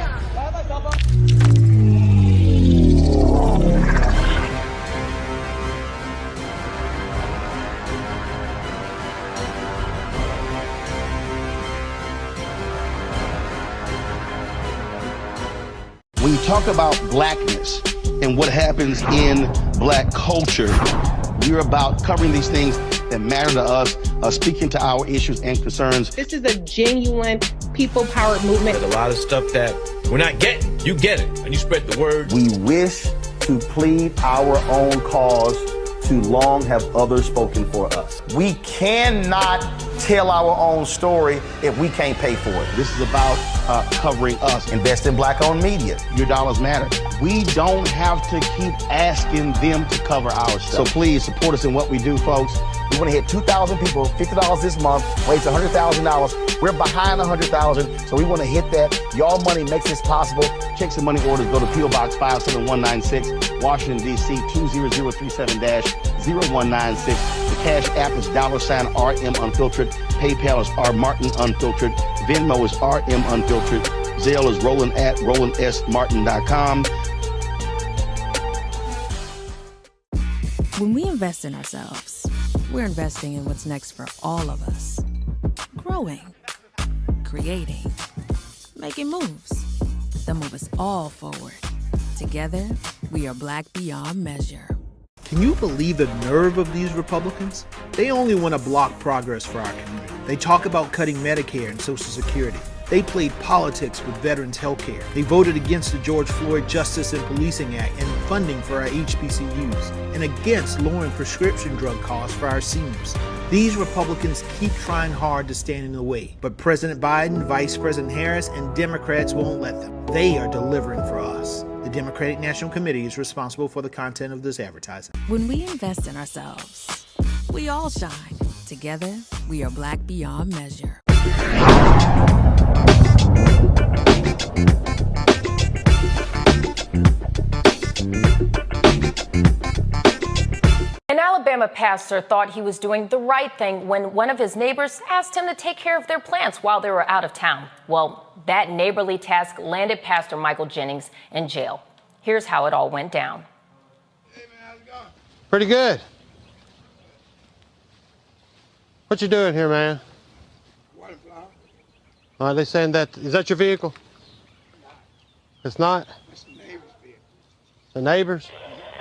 When you talk about blackness and what happens in black culture, we're about covering these things that matter to us, speaking to our issues and concerns. This is a genuine people-powered movement. There's a lot of stuff that we're not getting. You get it, and you spread the word. We wish to plead our own cause. Too long have others spoken for us. We cannot tell our own story if we can't pay for it. This is about covering us. Invest in black-owned media. Your dollars matter. We don't have to keep asking them to cover our stuff. So please support us in what we do, folks. We want to hit 2,000 people, $50 this month, raise $100,000. We're behind 100,000, so we want to hit that. Y'all money makes this possible. Checks and money orders go to P.O. Box 57196, Washington, D.C. 20037-0196. The Cash App is $RM Unfiltered. PayPal is R Martin Unfiltered. Venmo is RM Unfiltered. Zelle is Roland at RolandSMartin.com. When we invest in ourselves, we're investing in what's next for all of us. Growing, creating, making moves that move us all forward. Together, we are black beyond measure. Can you believe the nerve of these Republicans? They only want to block progress for our community. They talk about cutting Medicare and Social Security. They played politics with veterans' health care. They voted against the George Floyd Justice and Policing Act and funding for our HBCUs, and against lowering prescription drug costs for our seniors. These Republicans keep trying hard to stand in the way, but President Biden, Vice President Harris, and Democrats won't let them. They are delivering for us. The Democratic National Committee is responsible for the content of this advertising. When we invest in ourselves, we all shine. Together, we are black beyond measure. An Alabama pastor thought he was doing the right thing when one of his neighbors asked him to take care of their plants while they were out of town. Well, that neighborly task landed Pastor Michael Jennings in jail. Here's how it all went down. Hey man, how's it going? Pretty good. What you doing here, man? Water flower. All right, they saying that, is that your vehicle? No. It's not? It's the neighbor's vehicle. The neighbor's?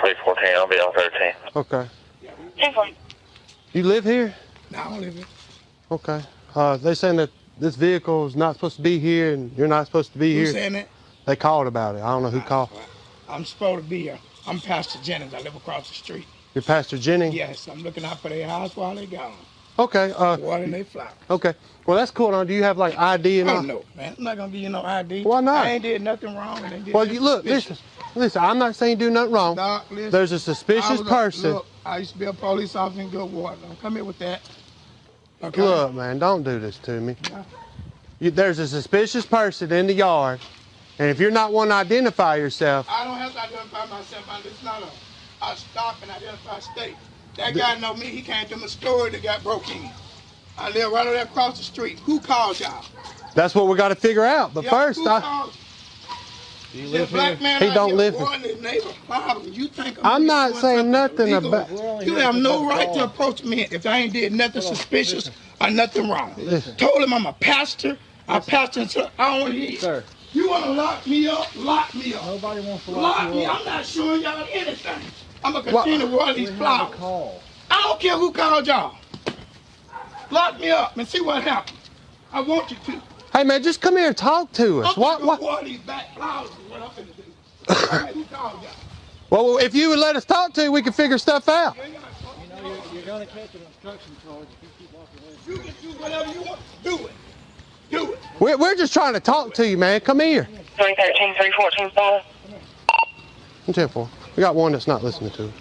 314, I'll be on 13. Okay. Yeah, 10-4. You live here? No, I don't live here. Okay. They saying that this vehicle is not supposed to be here and you're not supposed to be here. Who's saying that? They called about it. I don't know who called. I'm supposed to be here. I'm Pastor Jennings. I live across the street. You're Pastor Jennings? Yes, I'm looking out for their house while they're gone. Okay. Watering their flowers. Okay. Well, that's cool. Now, do you have like ID and all? Oh, no, man. I'm not going to give you no ID. Why not? I ain't did nothing wrong. Well, you look, listen, I'm not saying do nothing wrong. Doc, listen, there's a suspicious person. Look, I used to be a police officer in Goodwater. Don't come here with that. Okay? Look, man, don't do this to me. No. There's a suspicious person in the yard, and if you're not one to identify yourself. I don't have to identify myself. It's not a stop and identify state. That guy know me. He came to my store that got broke in. I live right over there across the street. Who called y'all? That's what we got to figure out. But first, he don't live here. I'm not saying nothing about. You have no right to approach me if I ain't did nothing suspicious or nothing wrong. Listen. Told him I'm a pastor. I pastor until I don't want to hear. Sir. You want to lock me up? Lock me up. Nobody wants to lock me up. I'm not showing y'all anything. I'm going to continue to water these flowers. I don't care who called y'all. Lock me up and see what happens. I want you to. Hey, man, just come here and talk to us. I'm going to water these back flowers is what I'm going to do. Who called y'all? Well, if you would let us talk to you, we can figure stuff out. You know, you're going to catch an obstruction charge if you keep walking away. You can do whatever you want. Do it. Do it. We're just trying to talk to you, man. Come here. 313, 314, 5. 10-4. We got one that's not listening to us.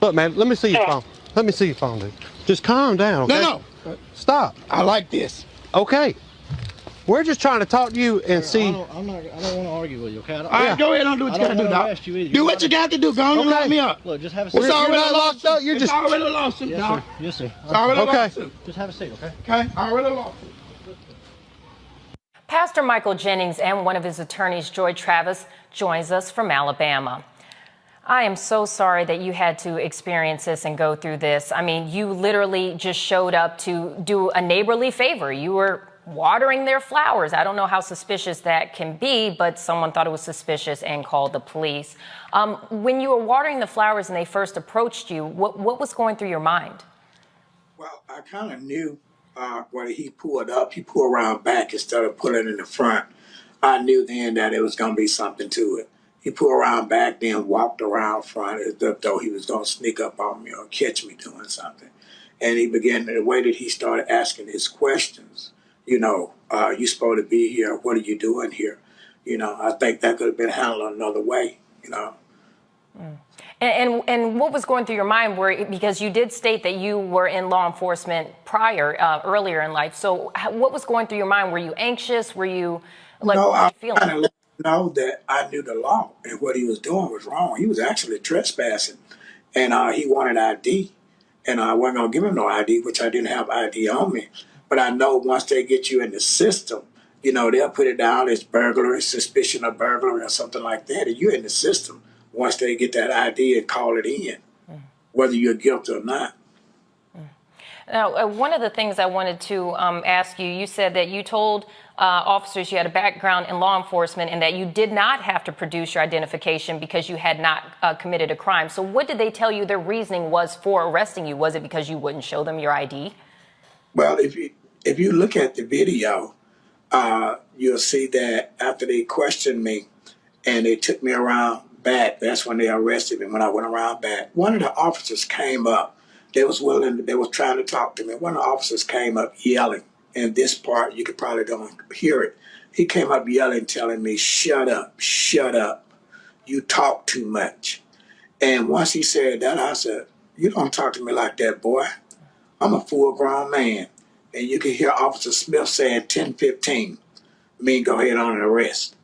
Look, man, let me see your phone. Let me see your phone, dude. Just calm down, okay? No. Stop. I like this. Okay. We're just trying to talk to you and see. I don't want to argue with you, okay? All right, go ahead and do what you got to do, Doc. Do what you got to do. Go on and lock me up. Look, just have a seat. It's already not locked up. You're just. It's already a lawsuit, Doc. Yes, sir. It's already a Okay. lawsuit. Just have a seat, okay? Okay, already a lawsuit. Pastor Michael Jennings and one of his attorneys, Joy Travis, joins us from Alabama. I am so sorry that you had to experience this and go through this. I mean, you literally just showed up to do a neighborly favor. You were watering their flowers. I don't know how suspicious that can be, but someone thought it was suspicious and called the police. When you were watering the flowers and they first approached you, what was going through your mind? Well, I kind of knew when he pulled up, he pulled around back instead of pulling in the front. I knew then that it was going to be something to it. He pulled around back, then walked around front as though he was going to sneak up on me or catch me doing something. And he began, the way that he started asking his questions, you know, you supposed to be here, what are you doing here? You know, I think that could have been handled another way, you know. And what was going through your mind? Because you did state that you were in law enforcement earlier in life. So what was going through your mind? Were you anxious? Were you like, no, what were you feeling? I kind of know that I knew the law and what he was doing was wrong. He was actually trespassing, and he wanted ID, and I wasn't gonna give him no ID, which I didn't have ID on me. But I know once they get you in the system, you know, they'll put it down as burglary, suspicion of burglary, or something like that, and you're in the system once they get that ID and call it in, whether you're guilty or not. Now, one of the things I wanted to ask you, you said that you told officers you had a background in law enforcement and that you did not have to produce your identification because you had not committed a crime. So what did they tell you their reasoning was for arresting you? Was it because you wouldn't show them your ID? Well, if you look at the video, you'll see that after they questioned me and they took me around back, that's when they arrested me. When I went around back, one of the officers came up. They was trying to talk to me. One of the officers came up yelling. And this part, you could probably don't hear it. He came up yelling, telling me, shut up, you talk too much. And once he said that, I said, you don't talk to me like that, boy. I'm a full-grown man. And you can hear Officer Smith saying 10-15. Me go ahead on and arrest.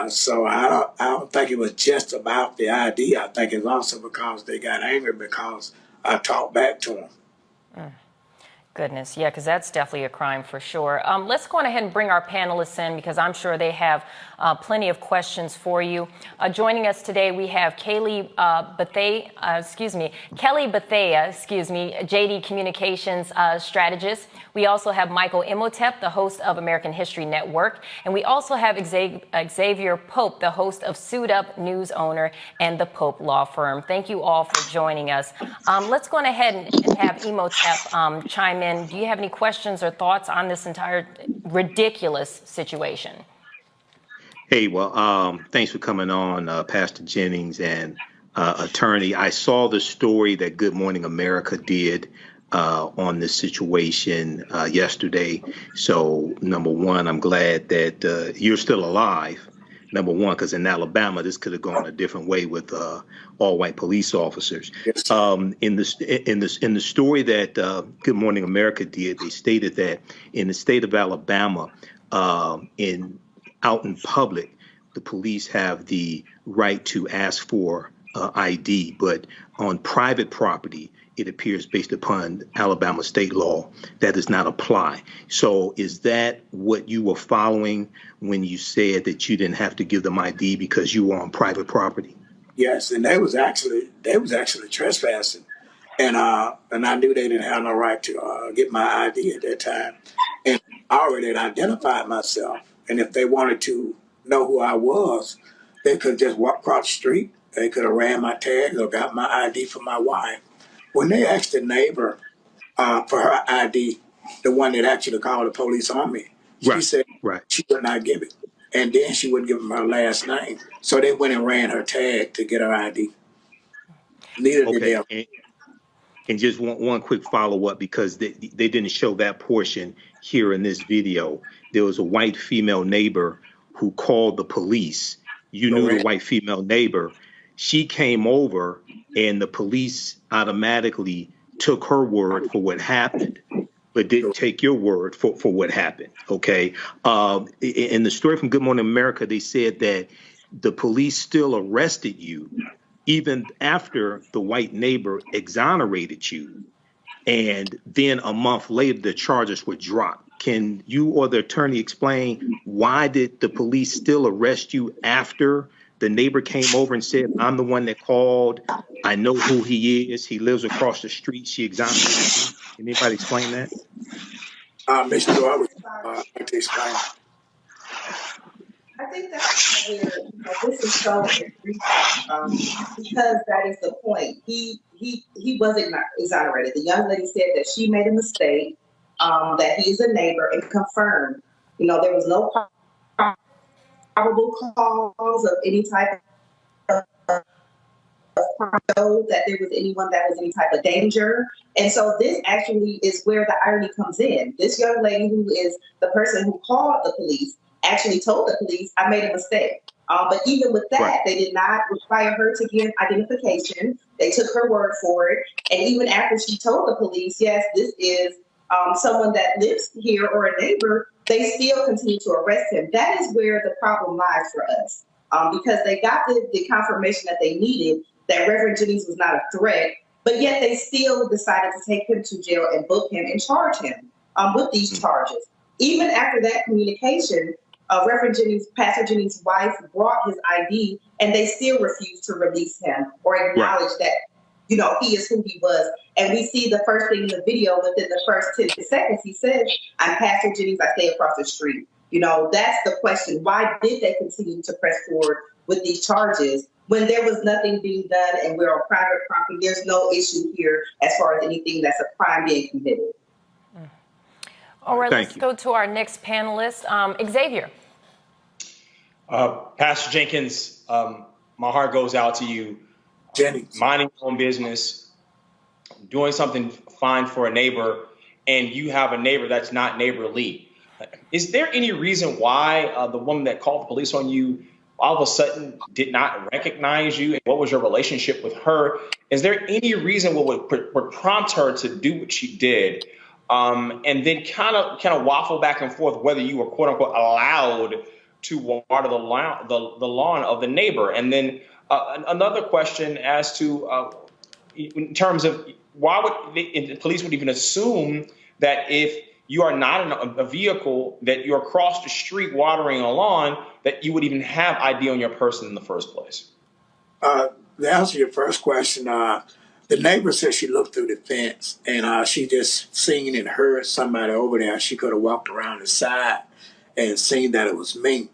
So I don't think it was just about the ID. I think it's also because they got angry because I talked back to them. Goodness, yeah, because that's definitely a crime for sure. Let's go on ahead and bring our panelists in because I'm sure they have plenty of questions for you. Joining us today, we have Kelly Bethea, JD Communications strategist. We also have Michael Imhotep, the host of American History Network. And we also have Xavier Pope, the host of Suit Up News Owner and the Pope Law Firm. Thank you all for joining us. Let's go on ahead and have Imhotep chime in. Do you have any questions or thoughts on this entire ridiculous situation? Hey, well, thanks for coming on, Pastor Jennings and attorney. I saw the story that Good Morning America did on this situation yesterday. So, number one, I'm glad that you're still alive. Number one, because in Alabama, this could have gone a different way with all white police officers. Yes. In the story that Good Morning America did, they stated that in the state of Alabama, out in public, the police have the right to ask for ID, but on private property, it appears based upon Alabama state law, that does not apply. So is that what you were following when you said that you didn't have to give them ID because you were on private property? Yes, and they was actually trespassing, and I knew they didn't have no right to get my ID at that time, and I already had identified myself. And if they wanted to know who I was, they could just walk across the street They could have ran my tags or got my ID for my wife. When they asked the neighbor for her ID, the one that actually called the police on me, she said she would not give it. And then she wouldn't give them her last name. So they went and ran her tag to get her ID. Neither did they. And just one quick follow up, because they didn't show that portion here in this video. There was a white female neighbor who called the police. You knew the white female neighbor. She came over and the police automatically took her word for what happened, but didn't take your word for what happened. Okay. In the story from Good Morning America, they said that the police still arrested you even after the white neighbor exonerated you. And then a month later, the charges were dropped. Can you or the attorney explain why did the police still arrest you after the neighbor came over and said, I'm the one that called, I know who he is, he lives across the street, she exonerated you? Can anybody explain that? Mr. Doyle, I would like to explain. I think that's where this is so egregious, because that is the point. He was exonerated. The young lady said that she made a mistake, that he is a neighbor, and confirmed. There was no probable cause of any type of that there was anyone that was any type of danger. And so this actually is where the irony comes in. This young lady, who is the person who called the police, actually told the police, I made a mistake. But even with that, they did not require her to give identification. They took her word for it. And even after she told the police, yes, this is someone that lives here or a neighbor, they still continue to arrest him. That is where the problem lies for us, because they got the confirmation that they needed that Reverend Jennings was not a threat, but yet they still decided to take him to jail and book him and charge him with these charges. Even after that communication, Reverend Jennings, Pastor Jennings' wife, brought his ID, and they still refused to release him or acknowledge that, he is who he was. And we see the first thing in the video, within the first 10 seconds, he says, I'm Pastor Jennings, I stay across the street. That's the question. Why did they continue to press forward with these charges when there was nothing being done and we're on private property? There's no issue here as far as anything that's a crime being committed. All right, let's go to our next panelist, Xavier. Pastor Jenkins, my heart goes out to you. Jennings. Minding your own business, doing something fine for a neighbor, and you have a neighbor that's not neighborly. Is there any reason why the woman that called the police on you all of a sudden did not recognize you? What was your relationship with her? Is there any reason what would prompt her to do what she did? And then kind of waffle back and forth whether you were quote unquote allowed to water the lawn of the neighbor. And then another question as to in terms of why would the police would even assume that if you are not in a vehicle, that you're across the street watering a lawn, that you would even have ID on your person in the first place? To answer your first question, the neighbor said she looked through the fence and she just seen and heard somebody over there. She could have walked around the side and seen that it was me.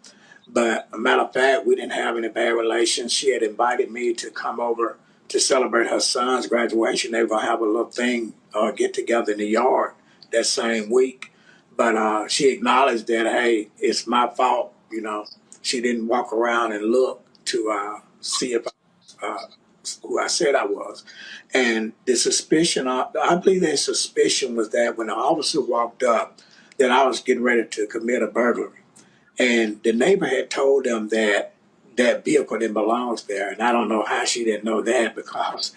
But a matter of fact, we didn't have any bad relations. She had invited me to come over to celebrate her son's graduation. They were going to have a little thing, get together in the yard that same week. But she acknowledged that, hey, it's my fault. She didn't walk around and look to see if who I said I was. And the suspicion, I believe their suspicion was that when the officer walked up, that I was getting ready to commit a burglary. And the neighbor had told them that that vehicle didn't belong there. And I don't know how she didn't know that, because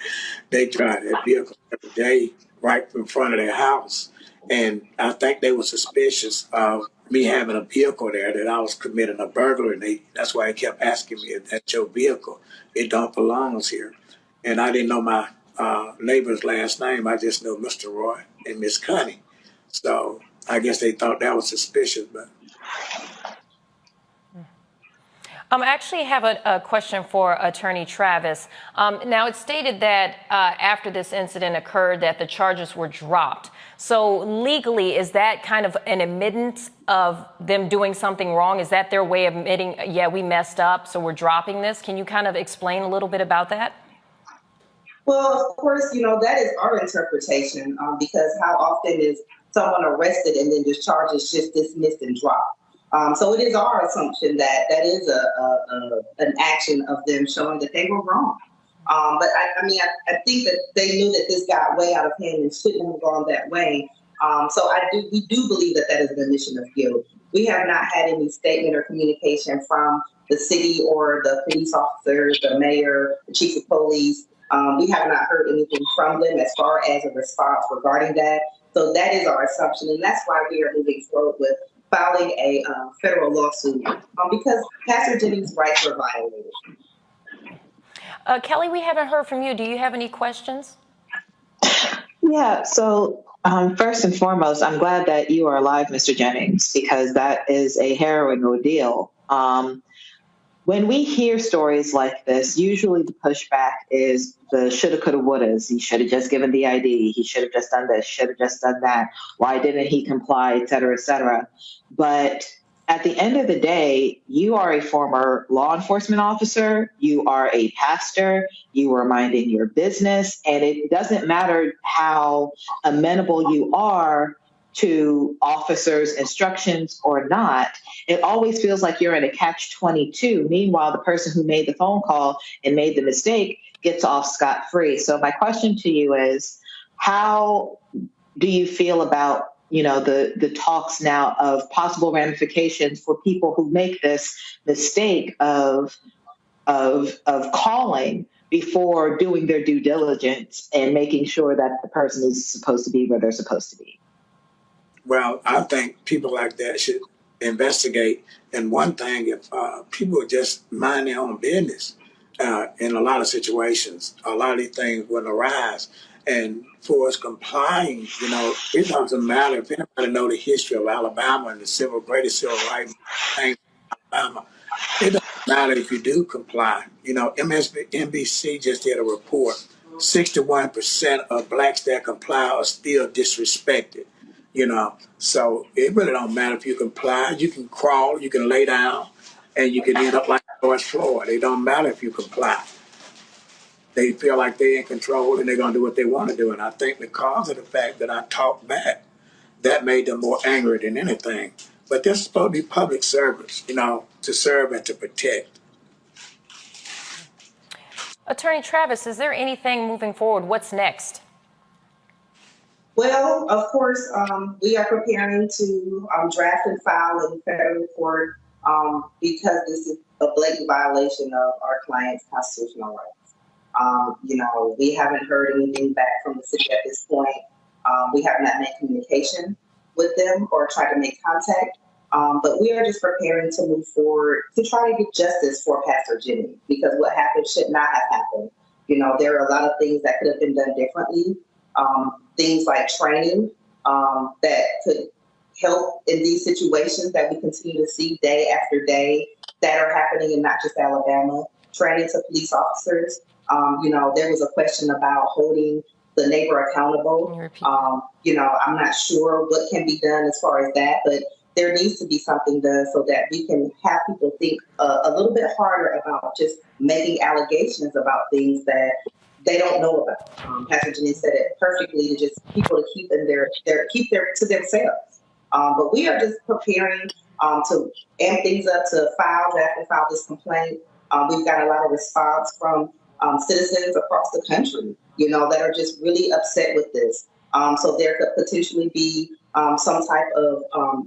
they drive that vehicle every day right in front of their house. And I think they were suspicious of me having a vehicle there, that I was committing a burglary. And that's why they kept asking me, if that's your vehicle, it don't belong here. And I didn't know my neighbor's last name. I just knew Mr. Roy and Miss Connie. So I guess they thought that was suspicious. But I actually have a question for Attorney Travis. Now, it's stated that after this incident occurred that the charges were dropped. So legally, is that kind of an admittance of them doing something wrong? Is that their way of admitting, yeah, we messed up, so we're dropping this? Can you kind of explain a little bit about that? Well, of course, that is our interpretation because how often is someone arrested and then just charges just dismissed and dropped? So it is our assumption that that is an action of them showing that they were wrong. But I think that they knew that this got way out of hand and shouldn't have gone that way. So we do believe that that is an admission of guilt. We have not had any statement or communication from the city or the police officers, the mayor, the chief of police. We have not heard anything from them as far as a response regarding that. So that is our assumption, and that's why we are moving forward with filing a federal lawsuit because Pastor Jennings' rights were violated. Kelly, we haven't heard from you. Do you have any questions? Yeah, so first and foremost, I'm glad that you are alive, Mr. Jennings, because that is a harrowing ordeal. When we hear stories like this, usually the pushback is the shoulda, coulda, wouldas. He should have just given the ID. He should have just done this, should have just done that. Why didn't he comply, et cetera, et cetera. But at the end of the day, you are a former law enforcement officer. You are a pastor. You are minding your business. And it doesn't matter how amenable you are to officers' instructions or not, it always feels like you're in a catch-22. Meanwhile, the person who made the phone call and made the mistake gets off scot-free. So my question to you is, how do you feel about the talks now of possible ramifications for people who make this mistake of calling before doing their due diligence and making sure that the person is supposed to be where they're supposed to be? Well, I think people like that should investigate. And one thing, if people would just mind their own business in a lot of situations, a lot of these things wouldn't arise. And for us complying, it doesn't matter if anybody know the history of Alabama and the greatest civil rights thing in Alabama. It doesn't matter if you do comply. NBC just did a report. 61% of blacks that comply are still disrespected. So it really don't matter if you comply. You can crawl, you can lay down, and you can end up like George Floyd. It don't matter if you comply. They feel like they're in control and they're going to do what they want to do. And I think because of the fact that I talked back, that made them more angry than anything. But they're supposed to be public servants, to serve and to protect. Attorney Travis, is there anything moving forward? What's next? Well, of course, we are preparing to draft and file in federal court because this is a blatant violation of our client's constitutional rights. We haven't heard anything back from the city at this point. We have not made communication with them or tried to make contact. But we are just preparing to move forward to try to get justice for Pastor Jennings because what happened should not have happened. There are a lot of things that could have been done differently. Things like training that could help in these situations that we continue to see day after day that are happening in not just Alabama. Training to police officers. There was a question about holding the neighbor accountable. I'm not sure what can be done as far as that, but there needs to be something done so that we can have people think a little bit harder about just making allegations about things that they don't know about. Pastor Jennings said it perfectly, to just people to keep in keep to themselves. But we are just preparing to amp things up to file this complaint. We've got a lot of response from citizens across the country, that are just really upset with this. So there could potentially be some type of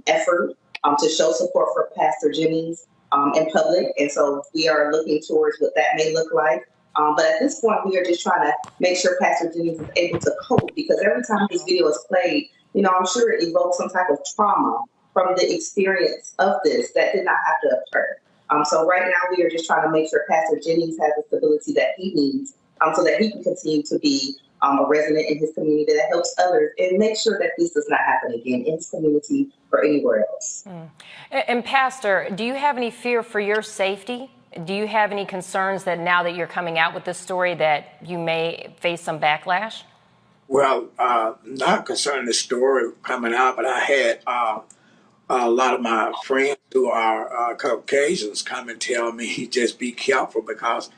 effort to show support for Pastor Jennings in public. And so we are looking towards what that may look like. But at this point, we are just trying to make sure Pastor Jennings is able to cope because every time this video is played, I'm sure it evokes some type of trauma from the experience of this that did not have to occur. So right now, we are just trying to make sure Pastor Jennings has the stability that he needs so that he can continue to be a resident in his community that helps others and make sure that this does not happen again in his community or anywhere else. And Pastor, do you have any fear for your safety Do you have any concerns that now that you're coming out with this story that you may face some backlash? Well, not concerning the story coming out, but I had a lot of my friends who are Caucasians come and tell me just be careful because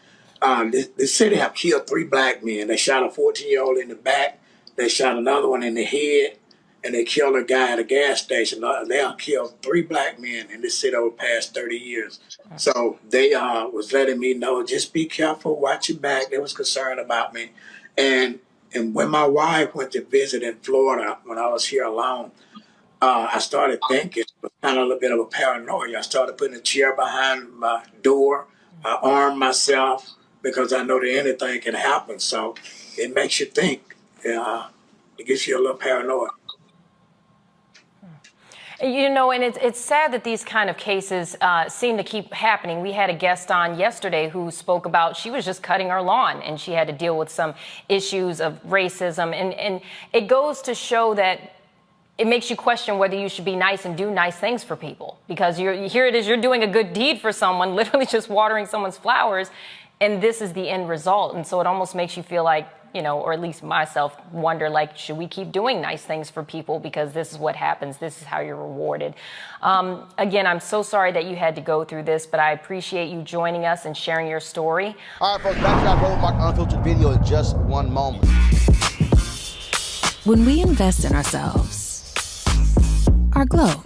this city have killed 3 black men. They shot a 14-year-old in the back. They shot another one in the head. And they killed a guy at a gas station. They have killed 3 black men in this city over the past 30 years. So they was letting me know, just be careful, watch your back. They was concerned about me. And when my wife went to visit in Florida, when I was here alone, I started thinking, it was kind of a little bit of a paranoia. I started putting a chair behind my door. I armed myself because I know that anything can happen. So it makes you think. It gets you a little paranoid. You know, and it's sad that these kind of cases seem to keep happening. We had a guest on yesterday who spoke about she was just cutting her lawn and she had to deal with some issues of racism. And it goes to show that it makes you question whether you should be nice and do nice things for people, because here it is, you're doing a good deed for someone, literally just watering someone's flowers, and this is the end result. And so it almost makes you feel like, you know, or at least myself, wonder, like, should we keep doing nice things for people because this is what happens, this is how you're rewarded. Again, I'm so sorry that you had to go through this, but I appreciate you joining us and sharing your story. All right, folks, back to our Roadmark Unfiltered video in just one moment. When we invest in ourselves, our glow,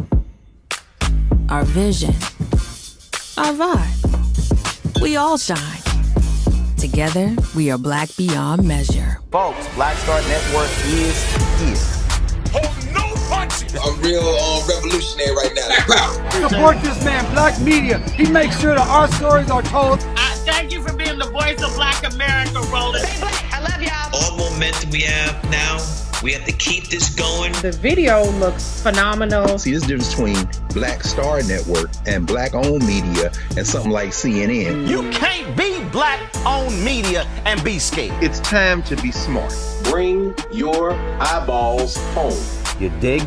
our vision, our vibe, we all shine. Together, we are black beyond measure. Folks, Black Star Network is here. Hold no punches! I'm real revolutionary right now. Support this man, Black Media. He makes sure that our stories are told. Thank you for being the voice of Black America, Roland. Stay black. I love y'all. All momentum we have now, we have to keep this going. The video looks phenomenal. See, this difference between Black Star Network and black-owned media and something like CNN. You can't be black-owned media and be scared. It's time to be smart. Bring your eyeballs home. You dig?